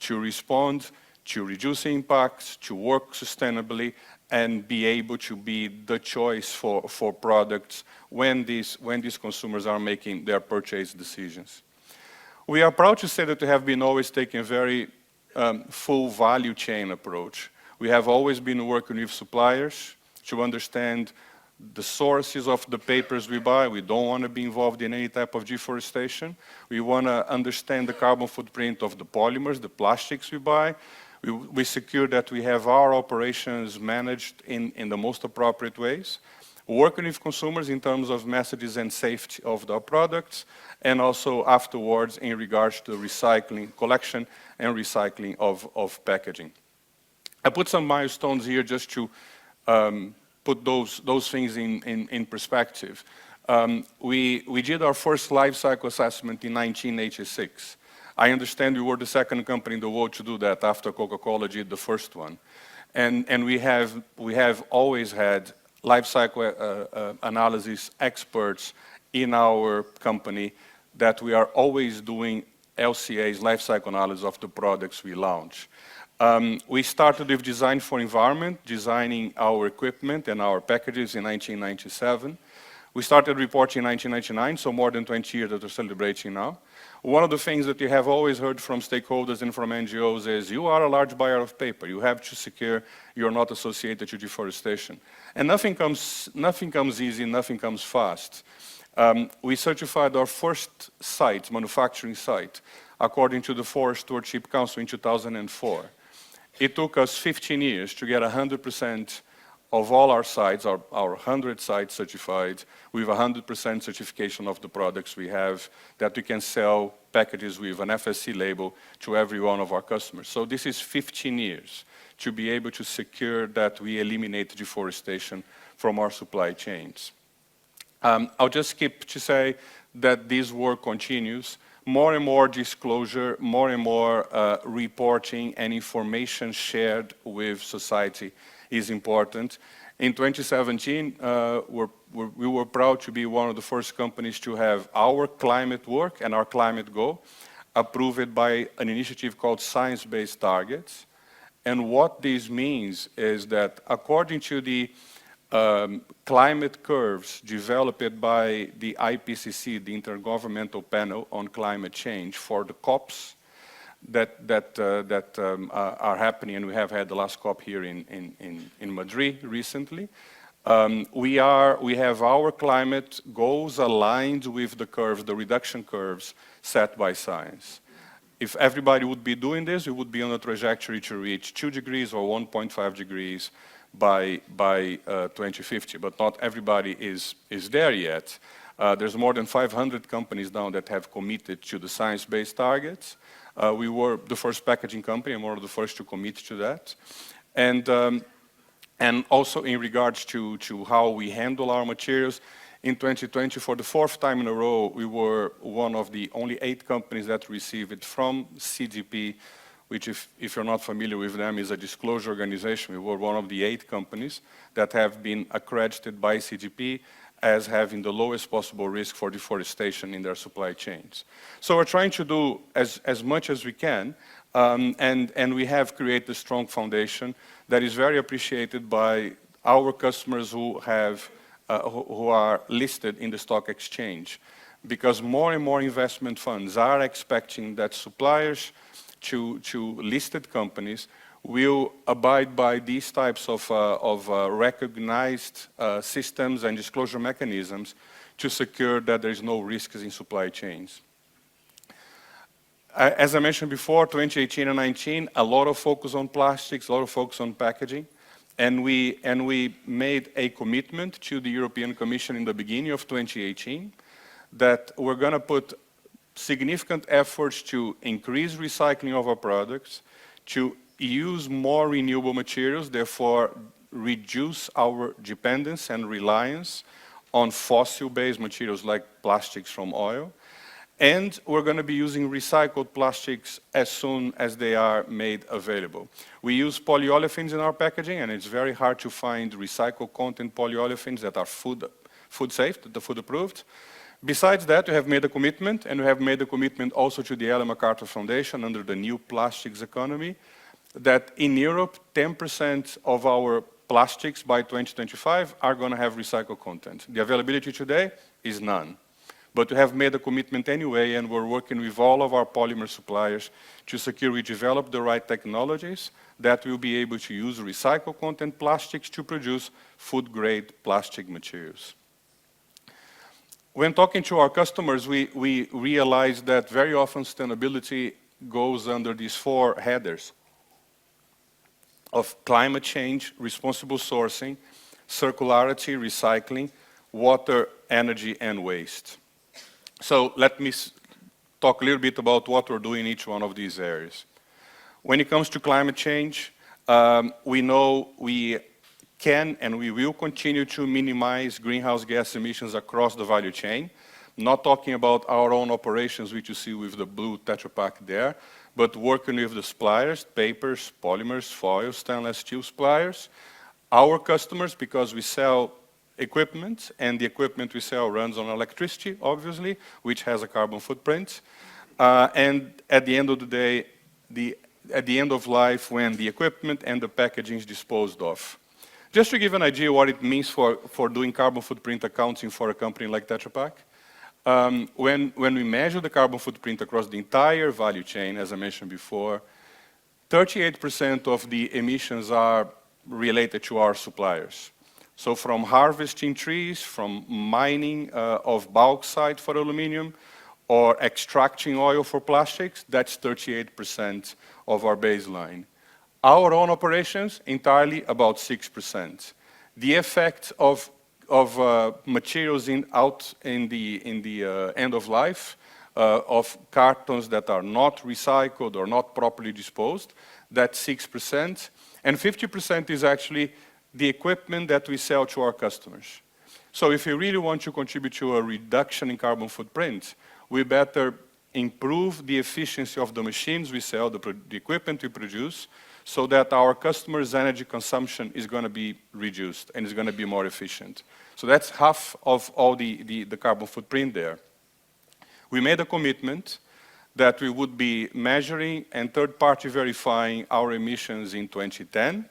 to respond, to reduce impacts, to work sustainably, and be able to be the choice for products when these consumers are making their purchase decisions. We are proud to say that we have been always taking a very full value chain approach. We have always been working with suppliers to understand the sources of the papers we buy. We don't want to be involved in any type of deforestation. We want to understand the carbon footprint of the polymers, the plastics we buy. We secure that we have our operations managed in the most appropriate ways, working with consumers in terms of messages and safety of the products, and also afterwards in regards to recycling, collection and recycling of packaging. I put some milestones here just to put those things in perspective. We did our first life cycle assessment in 1986. I understand we were the second company in the world to do that after Coca-Cola did the first one. And we have always had life cycle analysis experts in our company, that we are always doing LCAs, life cycle analysis of the products we launch. We started with design for environment, designing our equipment and our packages in 1997. We started reporting in 1999, so more than 20 years that we're celebrating now. One of the things that you have always heard from stakeholders and from NGOs is, you are a large buyer of paper. You have to secure you're not associated to deforestation. And nothing comes easy, nothing comes fast. We certified our first site, manufacturing site, according to the Forest Stewardship Council in 2004. It took us 15 years to get 100% of all our sites, our 100 sites certified, with 100% certification of the products we have, that we can sell packages with an FSC label to every one of our customers. So this is 15 years to be able to secure that we eliminate deforestation from our supply chains. I'll just skip to say that this work continues. More and more disclosure, more and more reporting and information shared with society is important. In 2017, we were proud to be one of the first companies to have our climate work and our climate goal approved by an initiative called Science-Based Targets. And what this means is that according to the climate curves developed by the IPCC, the Intergovernmental Panel on Climate Change, for the COPs that are happening, and we have had the last COP here in Madrid recently. We have our climate goals aligned with the curves, the reduction curves set by science. If everybody would be doing this, we would be on a trajectory to reach 2 degrees or 1.5 degrees by 2050, but not everybody is there yet. There's more than 500 companies now that have committed to the science-based targets. We were the first packaging company and one of the first to commit to that. And also in regards to how we handle our materials, in 2020, for the 4th time in a row, we were one of the only 8 companies that received it from CDP, which if you're not familiar with them, is a disclosure organization. We were one of the 8 companies that have been accredited by CDP as having the lowest possible risk for deforestation in their supply chains. So we're trying to do as much as we can, and we have created a strong foundation that is very appreciated by our customers who are listed in the stock exchange, because more and more investment funds are expecting that suppliers to listed companies will abide by these types of recognized systems and disclosure mechanisms to secure that there is no risks in supply chains. As I mentioned before, 2018 and 2019, a lot of focus on plastics, a lot of focus on packaging. And we made a commitment to the European Commission in the beginning of 2018 that we're going to put significant efforts to increase recycling of our products, to use more renewable materials, therefore reduce our dependence and reliance on fossil-based materials like plastics from oil. And we're going to be using recycled plastics as soon as they are made available. We use polyolefins in our packaging, and it's very hard to find recycled content polyolefins that are food safe, that are food approved. Besides that, we have made a commitment, and we have made a commitment also to the Ellen MacArthur Foundation under the new plastics economy, that in Europe, 10% of our plastics by 2025 are going to have recycled content. The availability today is none. But we have made a commitment anyway, and we're working with all of our polymer suppliers to secure we develop the right technologies that will be able to use recycled content plastics to produce food-grade plastic materials. When talking to our customers, we realize that very often sustainability goes under these 4 headers of climate change, responsible sourcing, circularity, recycling, water, energy, and waste. So let me talk a little bit about what we're doing in each one of these areas. When it comes to climate change, we know we can and we will continue to minimize greenhouse gas emissions across the value chain. Not talking about our own operations, which you see with the blue Tetra Pak there, but working with the suppliers, papers, polymers, foil, stainless steel suppliers, our customers, because we sell equipment, and the equipment we sell runs on electricity, obviously, which has a carbon footprint. And at the end of the day, at the end of life, when the equipment and the packaging is disposed of. Just to give an idea what it means for doing carbon footprint accounting for a company like Tetra Pak, when we measure the carbon footprint across the entire value chain, as I mentioned before, 38% of the emissions are related to our suppliers. So from harvesting trees, from mining of bauxite for aluminum, or extracting oil for plastics, that's 38% of our baseline. Our own operations, entirely about 6%. The effect of materials out in the end of life, of cartons that are not recycled or not properly disposed, that's 6%. And 50% is actually the equipment that we sell to our customers. So if you really want to contribute to a reduction in carbon footprint, we better improve the efficiency of the machines we sell, the equipment we produce, so that our customers' energy consumption is going to be reduced and is going to be more efficient. So that's half of all the carbon footprint there. We made a commitment that we would be measuring and third-party verifying our emissions in 2010,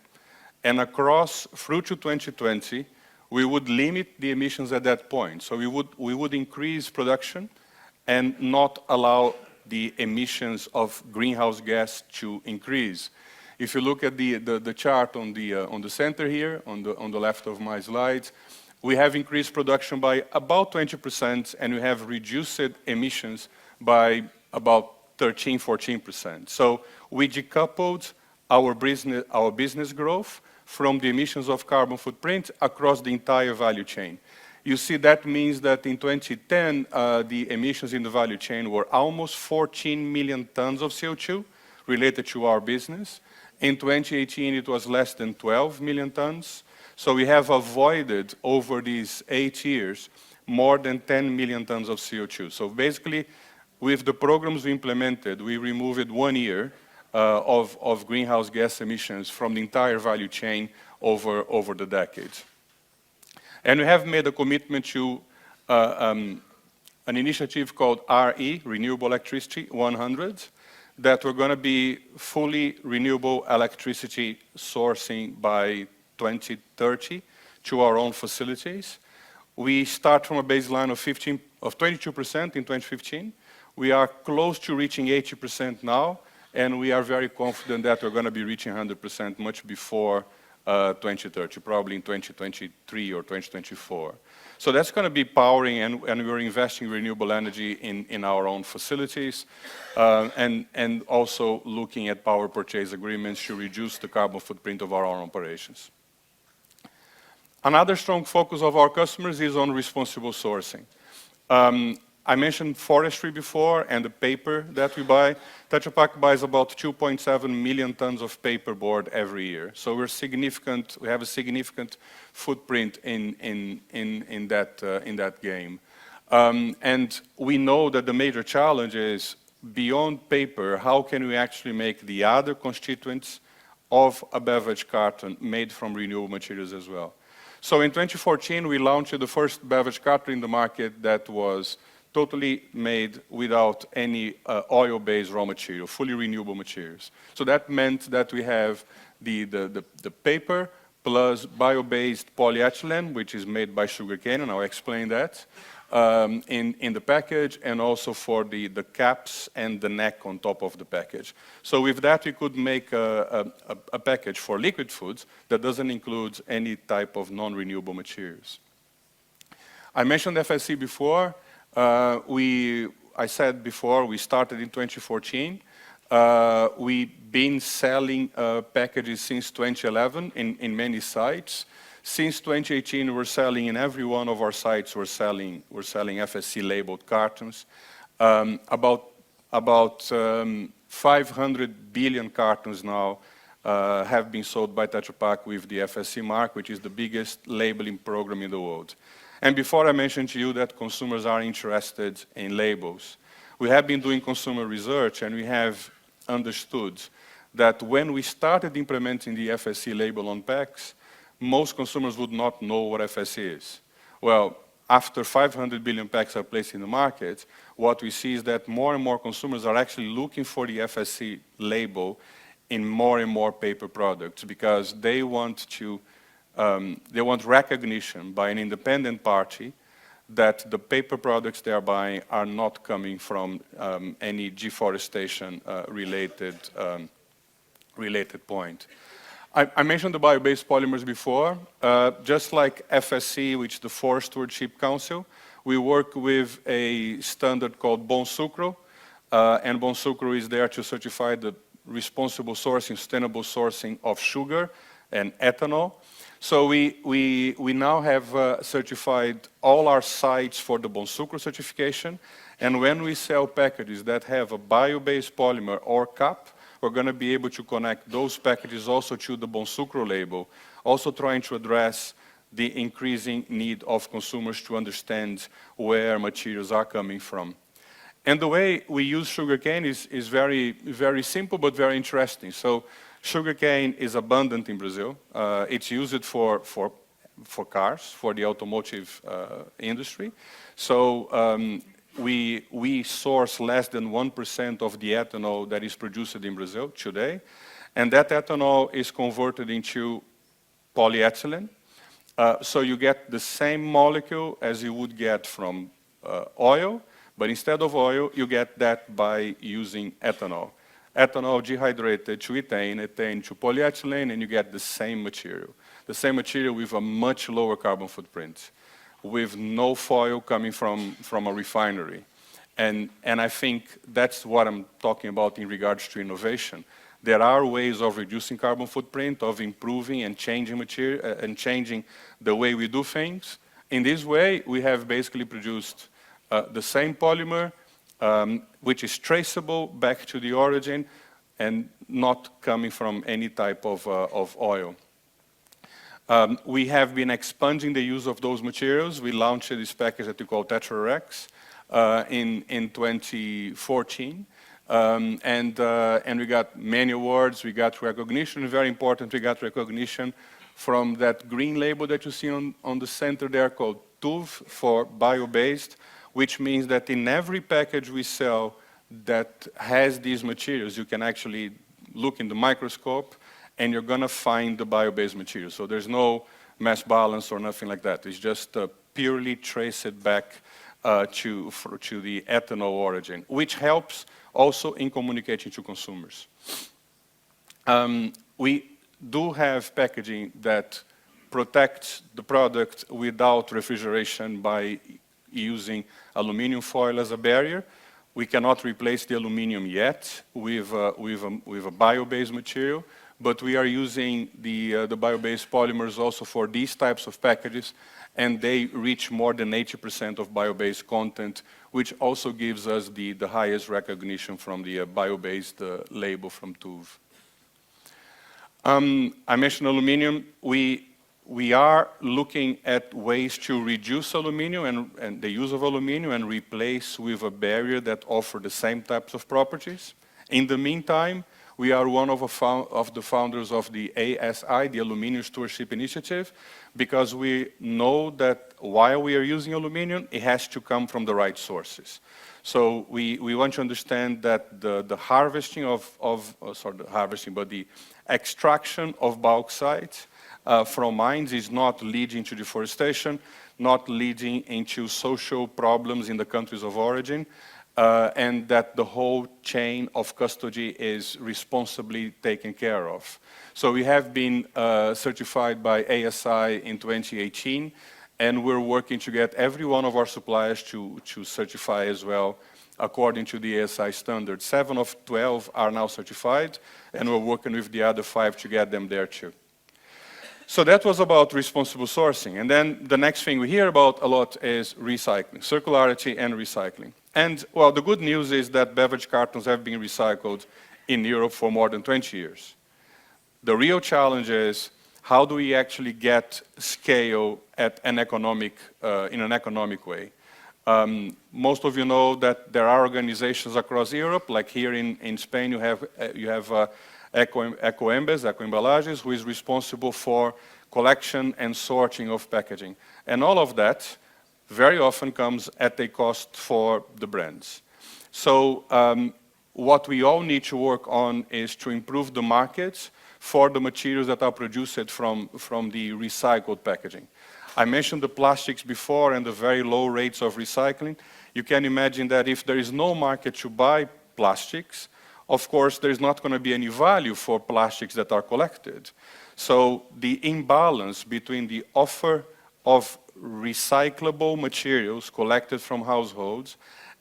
and across through to 2020, we would limit the emissions at that point. So we would increase production and not allow the emissions of greenhouse gas to increase. If you look at the chart on the center here, on the left of my slides, we have increased production by about 20%, and we have reduced emissions by about 13, 14%. So we decoupled our business growth from the emissions of carbon footprint across the entire value chain. You see that means that in 2010, the emissions in the value chain were almost 14 million tons of CO2 related to our business. In 2018, it was less than 12 million tons. So we have avoided, over these 8 years, more than 10 million tons of CO2. So basically, with the programs we implemented, we removed 1 year of greenhouse gas emissions from the entire value chain over the decades. And we have made a commitment to an initiative called RE, Renewable Electricity 100, that we're going to be fully renewable electricity sourcing by 2030 to our own facilities. We start from a baseline of 22% in 2015. We are close to reaching 80% now, and we are very confident that we're going to be reaching 100% much before 2030, probably in 2023 or 2024. So that's going to be powering, and we're investing in renewable energy in our own facilities, and also looking at power purchase agreements to reduce the carbon footprint of our own operations. Another strong focus of our customers is on responsible sourcing. I mentioned forestry before and the paper that we buy. Tetra Pak buys about 2.7 million tons of paperboard every year. So we have a significant footprint in that game. And we know that the major challenge is, beyond paper, how can we actually make the other constituents of a beverage carton made from renewable materials as well? So in 2014, we launched the first beverage carton in the market that was totally made without any oil-based raw material, fully renewable materials. So that meant that we have the paper plus bio-based polyethylene, which is made by sugarcane, and I'll explain that, in the package, and also for the caps and the neck on top of the package. So with that, we could make a package for liquid foods that doesn't include any type of non-renewable materials. I mentioned FSC before. I said before, we started in 2014. We've been selling packages since 2011 in many sites. Since 2018, we're selling in every one of our sites. We're selling FSC labeled cartons. About 500 billion cartons now have been sold by Tetra Pak with the FSC mark, which is the biggest labeling program in the world. And before I mentioned to you that consumers are interested in labels, we have been doing consumer research, and we have understood that when we started implementing the FSC label on packs, most consumers would not know what FSC is. Well, after 500 billion packs are placed in the market, what we see is that more and more consumers are actually looking for the FSC label in more and more paper products, because they want recognition by an independent party that the paper products they are buying are not coming from any deforestation related point. I mentioned the bio-based polymers before. Just like FSC, which is the Forest Stewardship Council, we work with a standard called Bom Sucro, and Bom Sucro is there to certify the responsible sourcing, sustainable sourcing of sugar and ethanol. So we now have certified all our sites for the Bom Sucro certification, and when we sell packages that have a bio-based polymer or cap, we're going to be able to connect those packages also to the Bom Sucro label, also trying to address the increasing need of consumers to understand where materials are coming from. And the way we use sugarcane is very, very simple but very interesting. So sugarcane is abundant in Brazil. It's used for cars, for the automotive industry. So we source less than 1% of the ethanol that is produced in Brazil today, and that ethanol is converted into polyethylene. So you get the same molecule as you would get from oil, but instead of oil, you get that by using ethanol. Ethanol dehydrated to ethane, ethane to polyethylene, and you get the same material. The same material with a much lower carbon footprint, with no foil coming from a refinery. And I think that's what I'm talking about in regards to innovation. There are ways of reducing carbon footprint, of improving and changing material and changing the way we do things. In this way, we have basically produced the same polymer, which is traceable back to the origin and not coming from any type of oil. We have been expanding the use of those materials. We launched this package that we call Tetra Pak in 2014. And we got many awards, we got recognition, very important, we got recognition from that green label that you see on the center there called TÜV for bio-based, which means that in every package we sell that has these materials, you can actually look in the microscope and you're gonna find the bio-based material. So there's no mass balance or nothing like that. It's just purely trace it back to the ethanol origin, which helps also in communicating to consumers. We do have packaging that protects the product without refrigeration by using aluminum foil as a barrier. We cannot replace the aluminum yet with a bio-based material, but we are using the bio-based polymers also for these types of packages, and they reach more than 80% of bio-based content, which also gives us the highest recognition from the bio-based label from TÜV. I mentioned aluminum. We are looking at ways to reduce aluminum and the use of aluminum and replace with a barrier that offers the same types of properties. In the meantime, we are one of the founders of the ASI, the Aluminium Stewardship Initiative, because we know that while we are using aluminum, it has to come from the right sources. So we want to understand that the harvesting but the extraction of bauxite from mines is not leading to deforestation, not leading into social problems in the countries of origin, and that the whole chain of custody is responsibly taken care of. So we have been certified by ASI in 2018, and we're working to get every one of our suppliers to certify as well according to the ASI standard. 7 of 12 are now certified, and we're working with the other 5 to get them there too. So that was about responsible sourcing. And then the next thing we hear about a lot is recycling, circularity and recycling. And, well, the good news is that beverage cartons have been recycled in Europe for more than 20 years. The real challenge is how do we actually get scale at in an economic way. Most of you know that there are organizations across Europe, like here in Spain you have Ecoembalagens, who is responsible for collection and sorting of packaging. And all of that very often comes at a cost for the brands. So what we all need to work on is to improve the markets for the materials that are produced from the recycled packaging. I mentioned the plastics before and the very low rates of recycling. You can imagine that if there is no market to buy plastics, of course, there's not going to be any value for plastics that are collected. So the imbalance between the offer of recyclable materials collected from households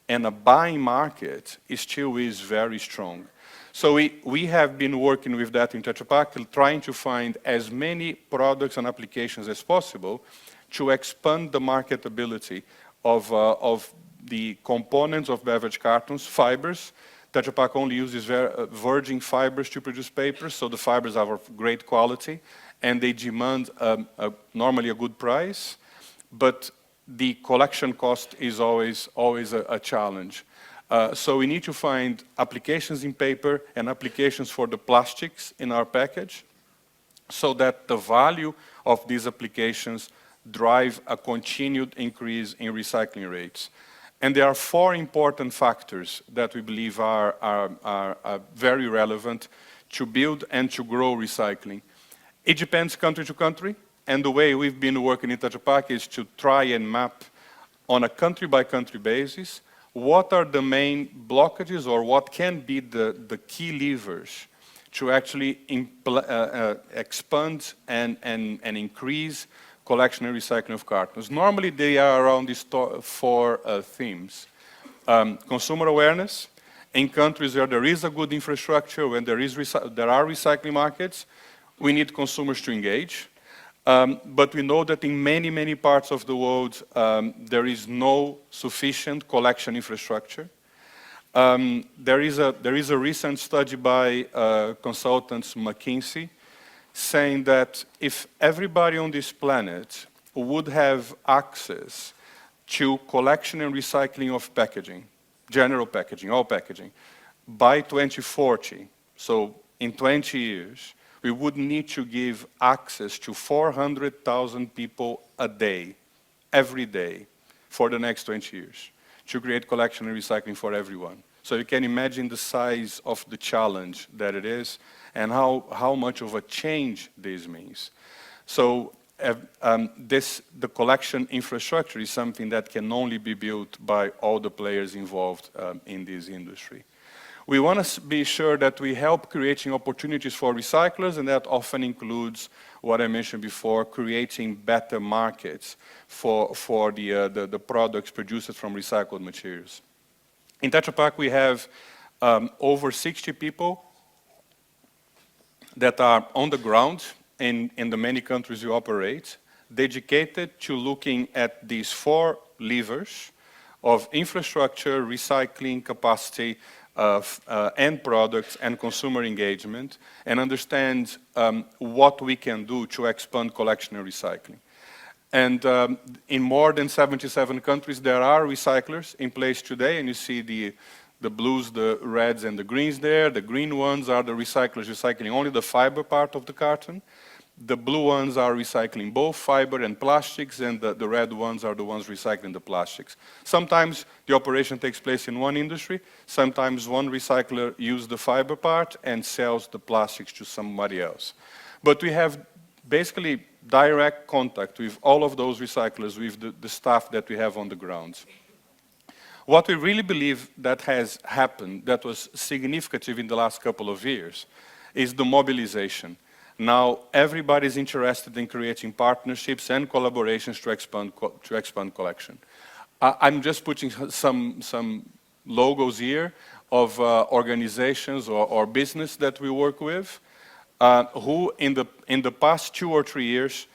and a buying market still is very strong. So we have been working with that in Tetra Pak, trying to find as many products and applications as possible to expand the marketability of the components of beverage cartons, fibers. Tetra Pak only uses virgin fibers to produce papers, so the fibers are of great quality, and they demand normally a good price, but the collection cost is always a challenge. So we need to find applications in paper and applications for the plastics in our package, so that the value of these applications drive a continued increase in recycling rates. And there are 4 important factors that we believe are very relevant to build and to grow recycling. It depends country to country, and the way we've been working in Tetra Pak is to try and map on a country-by-country basis what are the main blockages or what can be the key levers to actually expand and increase collection and recycling of cartons. Normally, they are around these 4 themes. Consumer awareness. In countries where there is a good infrastructure, when there are recycling markets, we need consumers to engage. But we know that in many, many parts of the world, there is no sufficient collection infrastructure. There is a recent study by consultants McKinsey saying that if everybody on this planet would have access to collection and recycling of packaging, general packaging, all packaging, by 2040, so in 20 years, we would need to give access to 400,000 people a day, every day, for the next 20 years, to create collection and recycling for everyone. So you can imagine the size of the challenge that it is and how much of a change this means. So the collection infrastructure is something that can only be built by all the players involved in this industry. We want to be sure that we help creating opportunities for recyclers, and that often includes what I mentioned before, creating better markets for the products produced from recycled materials. In Tetra Pak, we have over 60 people that are on the ground in the many countries we operate, dedicated to looking at these 4 levers of infrastructure, recycling capacity, end products and consumer engagement, and understand what we can do to expand collection and recycling. And in more than 77 countries, there are recyclers in place today, and you see the blues, the reds, and the greens there. The green ones are the recyclers recycling only the fiber part of the carton. The blue ones are recycling both fiber and plastics, and the red ones are the ones recycling the plastics. Sometimes the operation takes place in one industry. Sometimes one recycler uses the fiber part and sells the plastics to somebody else. But we have basically direct contact with all of those recyclers, with the staff that we have on the ground. What we really believe that has happened, that was significant in the last couple of years, is the mobilization. Now, everybody's interested in creating partnerships and collaborations to expand collection. I'm just putting some logos here of organizations or business that we work with, who in the past 2 or 3 years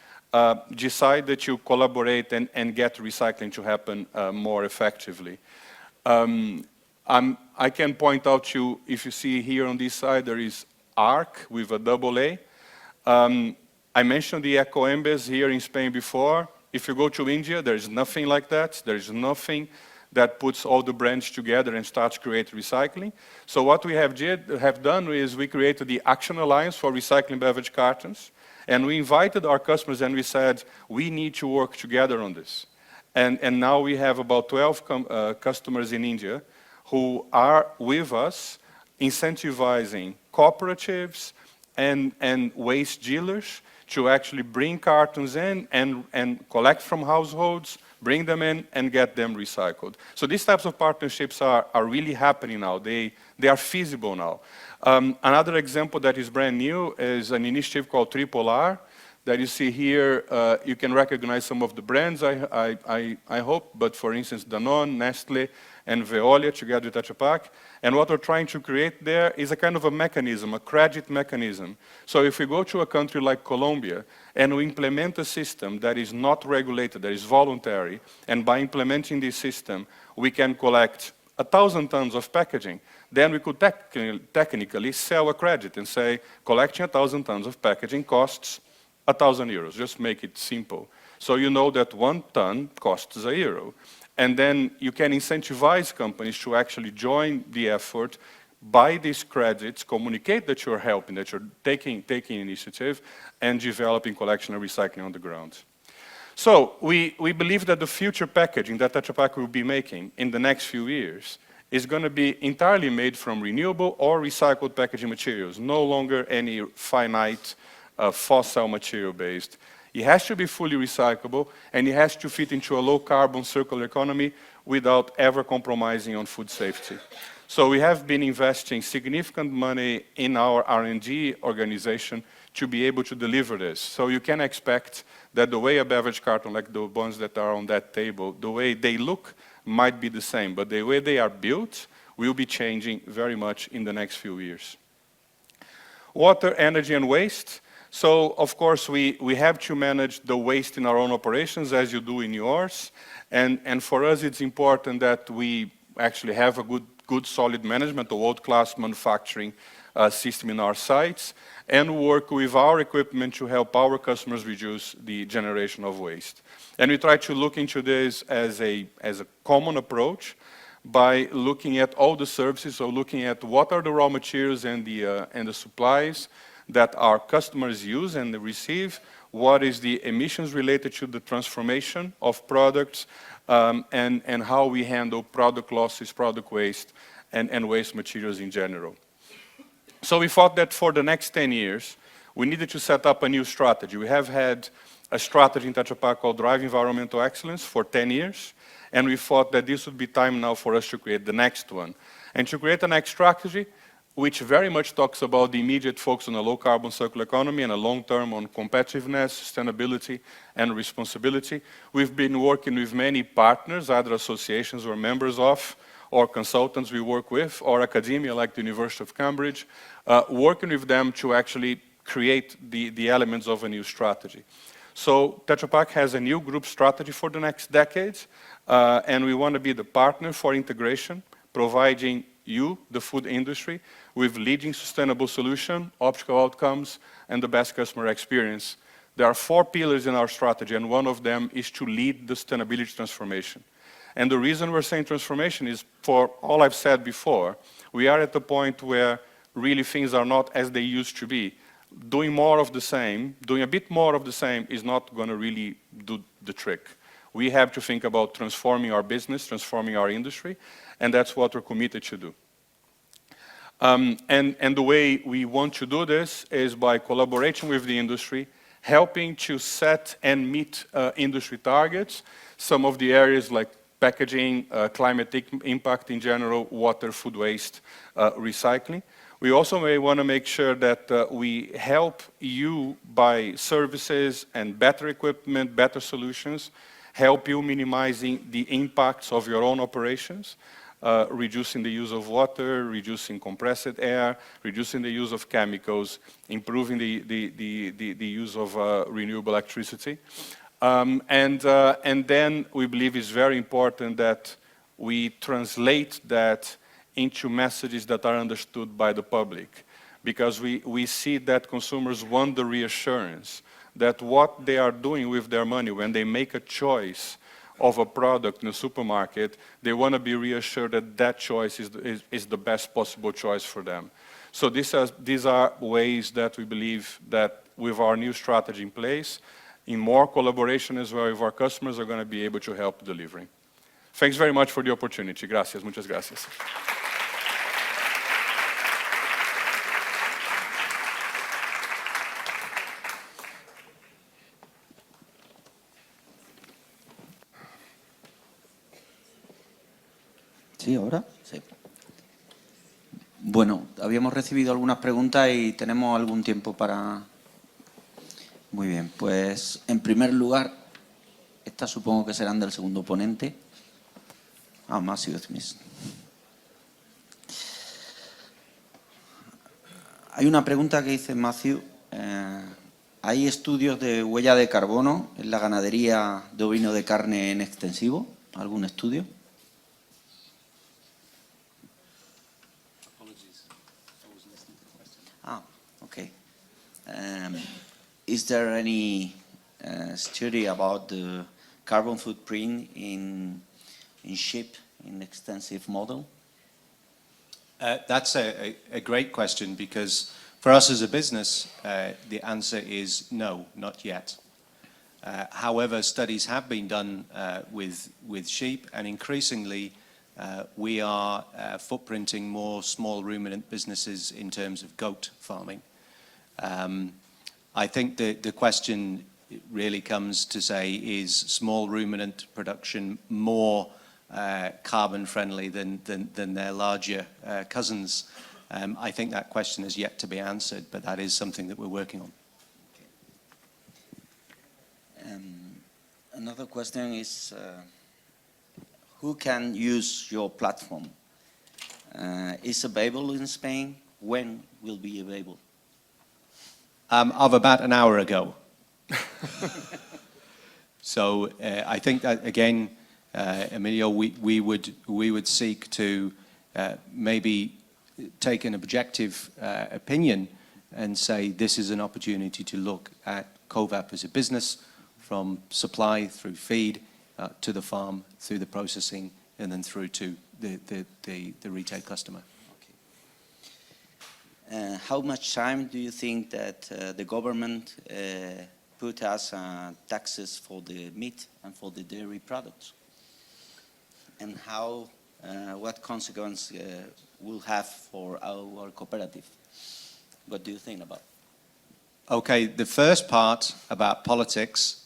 decided to collaborate and get recycling to happen more effectively. I can point out to, if you see here on this side, there is ARC with a double A. I mentioned the eco-embes here in Spain before. If you go to India, there's nothing like that. There's nothing that puts all the brands together and starts creating recycling. So what we have done is we created the Action Alliance for Recycling Beverage Cartons, and we invited our customers and we said, we need to work together on this. And now we have about 12 customers in India who are with us, incentivizing cooperatives and waste dealers to actually bring cartons in and collect from households, bring them in and get them recycled. So these types of partnerships are really happening now. They are feasible now. Another example that is brand new is an initiative called Tripolar that you see here. You can recognize some of the brands, I hope, but for instance, Danone, Nestle, and Veolia together with Tetra Pak. And what we're trying to create there is a kind of a mechanism, a credit mechanism. So if we go to a country like Colombia and we implement a system that is not regulated, that is voluntary, and by implementing this system, we can collect 1,000 tons of packaging, then we could technically sell a credit and say, collecting 1,000 tons of packaging costs 1,000 euros, just make it simple. So you know that 1 ton costs €1. And then you can incentivize companies to actually join the effort, buy these credits, communicate that you're helping, that you're taking initiative, and developing collection and recycling on the ground. So we believe that the future packaging that Tetra Pak will be making in the next few years is going to be entirely made from renewable or recycled packaging materials, no longer any finite fossil material based. It has to be fully recyclable, and it has to fit into a low carbon circular economy without ever compromising on food safety. So we have been investing significant money in our R&D organization to be able to deliver this. So you can expect that the way a beverage carton, like the ones that are on that table, the way they look might be the same, but the way they are built will be changing very much in the next few years. Water, energy, and waste. So, of course, we have to manage the waste in our own operations as you do in yours. And for us, it's important that we actually have a good solid management, a world-class manufacturing system in our sites, and work with our equipment to help our customers reduce the generation of waste. And we try to look into this as a common approach by looking at all the services, so looking at what are the raw materials and the supplies that our customers use and receive, what is the emissions related to the transformation of products, and how we handle product losses, product waste, and waste materials in general. So we thought that for the next 10 years, we needed to set up a new strategy. We have had a strategy in Tetra Pak called Drive Environmental Excellence for 10 years, and we thought that this would be time now for us to create the next one. And to create the next strategy, which very much talks about the immediate focus on a low-carbon circular economy and a long-term on competitiveness, sustainability, and responsibility. We've been working with many partners, either associations we're members of, or consultants we work with, or academia like the University of Cambridge, working with them to actually create the elements of a new strategy. So Tetra Pak has a new group strategy for the next decade, and we want to be the partner for integration, providing you, the food industry, with leading sustainable solution, optical outcomes, and the best customer experience. There are 4 pillars in our strategy, and one of them is to lead the sustainability transformation. And the reason we're saying transformation is, for all I've said before, we are at the point where really things are not as they used to be. Doing more of the same, doing a bit more of the same is not going to really do the trick. We have to think about transforming our business, transforming our industry, and that's what we're committed to do. And the way we want to do this is by collaborating with the industry, helping to set and meet industry targets, some of the areas like packaging, climate impact in general, water, food waste, recycling. We also may want to make sure that we help you buy services and better equipment, better solutions, help you minimizing the impacts of your own operations, reducing the use of water, reducing compressed air, reducing the use of chemicals, improving the use of renewable electricity. And then we believe it's very important that we translate that into messages that are understood by the public, because we see that consumers want the reassurance that what they are doing with their money when they make a choice of a product in a supermarket, they want to be reassured that that choice is the best possible choice for them. So these are ways that we believe that with our new strategy in place, in more collaboration as well with our customers, are going to be able to help delivering. Thanks very much for the opportunity. Gracias, muchas gracias. ¿Sí, ahora? Sí. Bueno, habíamos recibido algunas preguntas y tenemos algún tiempo para... Muy bien, pues en primer lugar, estas supongo que serán del segundo ponente. Mario Abreu. Hay una pregunta que dice Matthew. ¿Hay estudios de huella de carbono en la ganadería de ovino de carne en extensivo? ¿Algún estudio? Okay. Is there any study about the carbon footprint in sheep in extensive model? That's a great question, because for us as a business, the answer is no, not yet. However, studies have been done with sheep, and increasingly we are footprinting more small ruminant businesses in terms of goat farming. I think the question really comes to say, is small ruminant production more carbon friendly than their larger cousins? I think that question is yet to be answered, but that is something that we're working on. Another question is, who can use your platform? Is it available in Spain? When will be available? Of about an hour ago. So I think that, again, Emilio, we would seek to maybe take an objective opinion and say this is an opportunity to look at COVAP as a business, from supply through feed to the farm, through the processing, and then through to the retail customer. Okay. How much time do you think that the government put as taxes for the meat and for the dairy products? And how, what consequence will have for our cooperative? What do you think about? Okay, the first part about politics,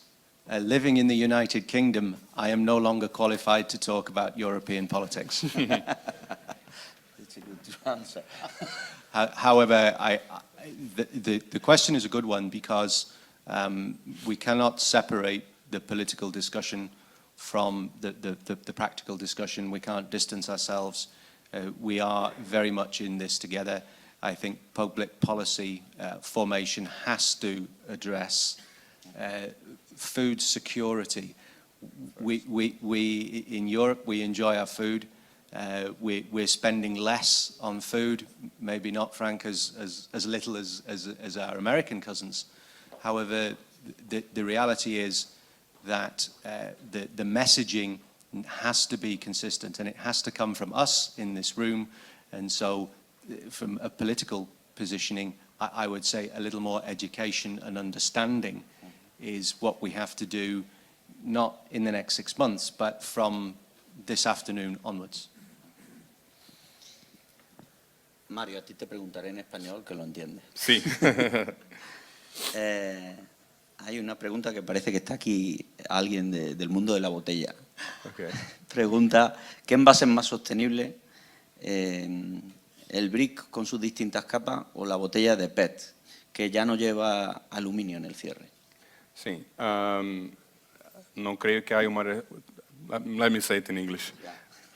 living in the United Kingdom, I am no longer qualified to talk about European politics. That's a good answer. However, the question is a good one, because we cannot separate the political discussion from the practical discussion. We can't distance ourselves. We are very much in this together. I think public policy formation has to address food security. We in Europe, we enjoy our food. We're spending less on food, maybe not, Frank, as little as our American cousins. However, the reality is that the messaging has to be consistent, and it has to come from us in this room. And so from a political positioning, I would say a little more education and understanding is what we have to do, not in the next 6 months, but from this afternoon onwards. Mario, a ti te preguntaré en español, que lo entiendes. Sí. Hay una pregunta que parece que está aquí alguien del mundo de la botella. Okay. Pregunta, ¿qué envase es más sostenible? ¿El brick con sus distintas capas o la botella de PET, que ya no lleva aluminio en el cierre? Sim. Não creio que há uma... Let me say it in English.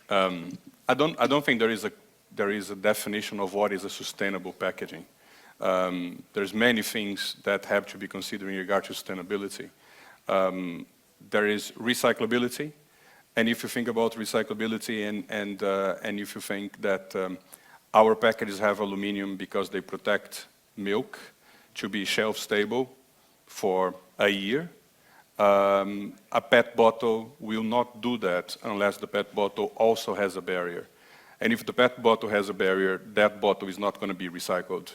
I don't think there is a definition of what is a sustainable packaging. There's many things that have to be considered in regard to sustainability. There is recyclability, and if you think about recyclability and if you think that our packages have aluminum because they protect milk to be shelf stable for a year, a PET bottle will not do that unless the PET bottle also has a barrier. And if the PET bottle has a barrier, that bottle is not going to be recycled.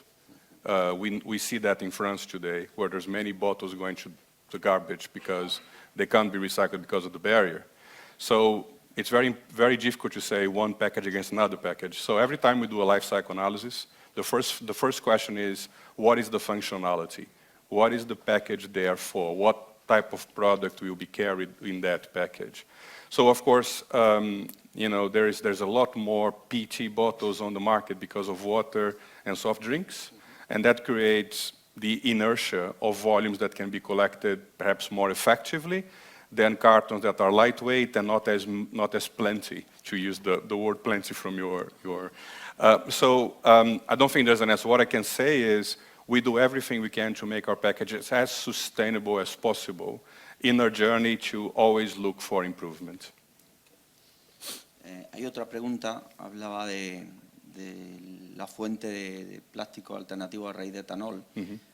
We see that in France today, where there's many bottles going to the garbage because they can't be recycled because of the barrier. So it's very, very difficult to say one package against another package. So every time we do a life cycle analysis, the first question is, what is the functionality? What is the package there for? What type of product will be carried in that package? So of course, you know, there's a lot more PET bottles on the market because of water and soft drinks, and that creates the inertia of volumes that can be collected perhaps more effectively than cartons that are lightweight and not as plenty, to use the word plenty from your I don't think there's an answer. What I can say is we do everything we can to make our packages as sustainable as possible in our journey to always look for improvement. Hay otra pregunta, hablaba de la fuente de plástico alternativo a raíz de etanol,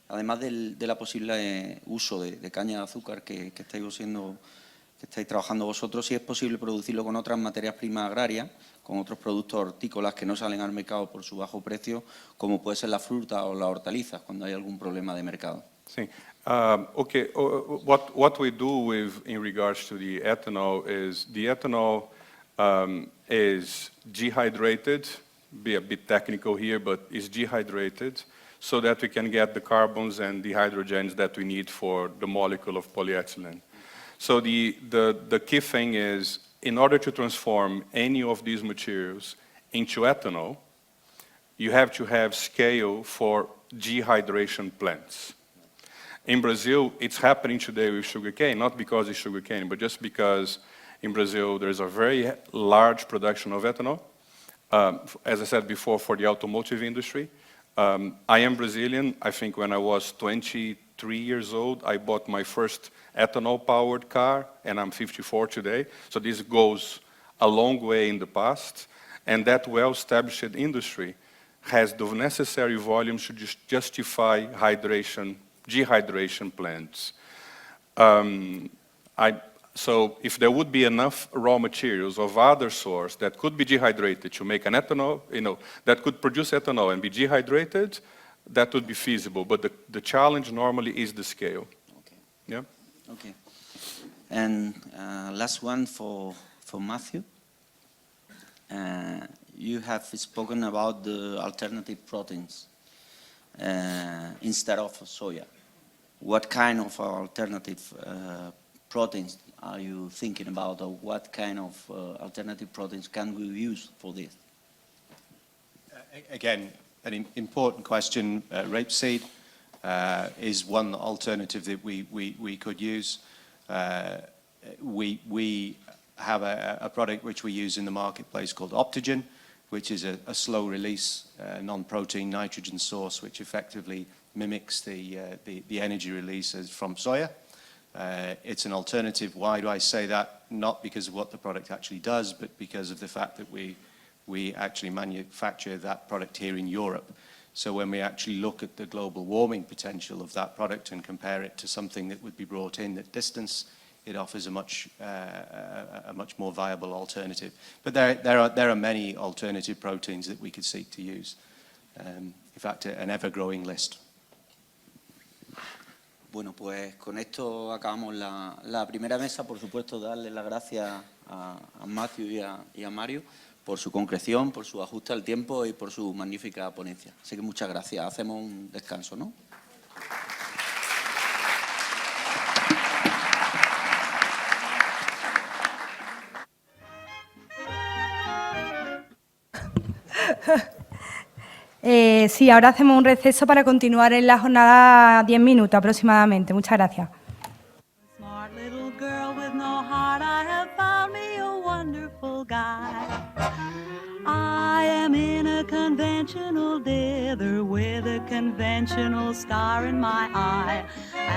además de la posible uso de caña de azúcar que estáis trabajando vosotros, si es posible producirlo con otras materias primas agrarias, con otros productos hortícolas que no salen al mercado por su bajo precio, como puede ser la fruta o las hortalizas, cuando hay algún problema de mercado. Sim. Okay, what we do in regards to the ethanol is the ethanol is dehydrated, be a bit technical here, but is dehydrated so that we can get the carbons and the hydrogens that we need for the molecule of polyethylene. So the key thing is, in order to transform any of these materials into ethanol, you have to have scale for dehydration plants. In Brazil, it's happening today with sugarcane, not because it's sugarcane, but just because in Brazil there's a very large production of ethanol. As I said before, for the automotive industry. I am Brazilian. I think when I was 23 years old, I bought my first ethanol-powered car, and I'm 54 today. So this goes a long way in the past. And that well-established industry has the necessary volumes to justify dehydration plants. So if there would be enough raw materials of other source that could be dehydrated to make an ethanol, that could produce ethanol and be dehydrated, that would be feasible. But the challenge normally is the scale. Okay. Yeah. Okay. And last one for Matthew. You have spoken about the alternative proteins instead of soya. What kind of alternative proteins are you thinking about, or what kind of alternative proteins can we use for this? Again, an important question. Rapeseed is one alternative that we could use. We have a product which we use in the marketplace called Optogen, which is a slow-release non-protein nitrogen source, which effectively mimics the energy releases from soya. It's an alternative. Why do I say that? Not because of what the product actually does, but because of the fact that we actually manufacture that product here in Europe. So when we actually look at the global warming potential of that product and compare it to something that would be brought in at distance, it offers a much more viable alternative. But there are many alternative proteins that we could seek to use. In fact, an ever-growing list. Bueno, pues con esto acabamos la primera mesa. Por supuesto, darle las gracias a Matthew y a Mario por su concreción, por su ajuste al tiempo y por su magnífica ponencia. Así que muchas gracias. Hacemos un descanso, ¿no? Sí, ahora hacemos un receso para continuar en la jornada 10 minutos aproximadamente. Muchas gracias. Smart little girl with no heart, I have found me a wonderful guy. I am in a conventional dither with a conventional star in my eye.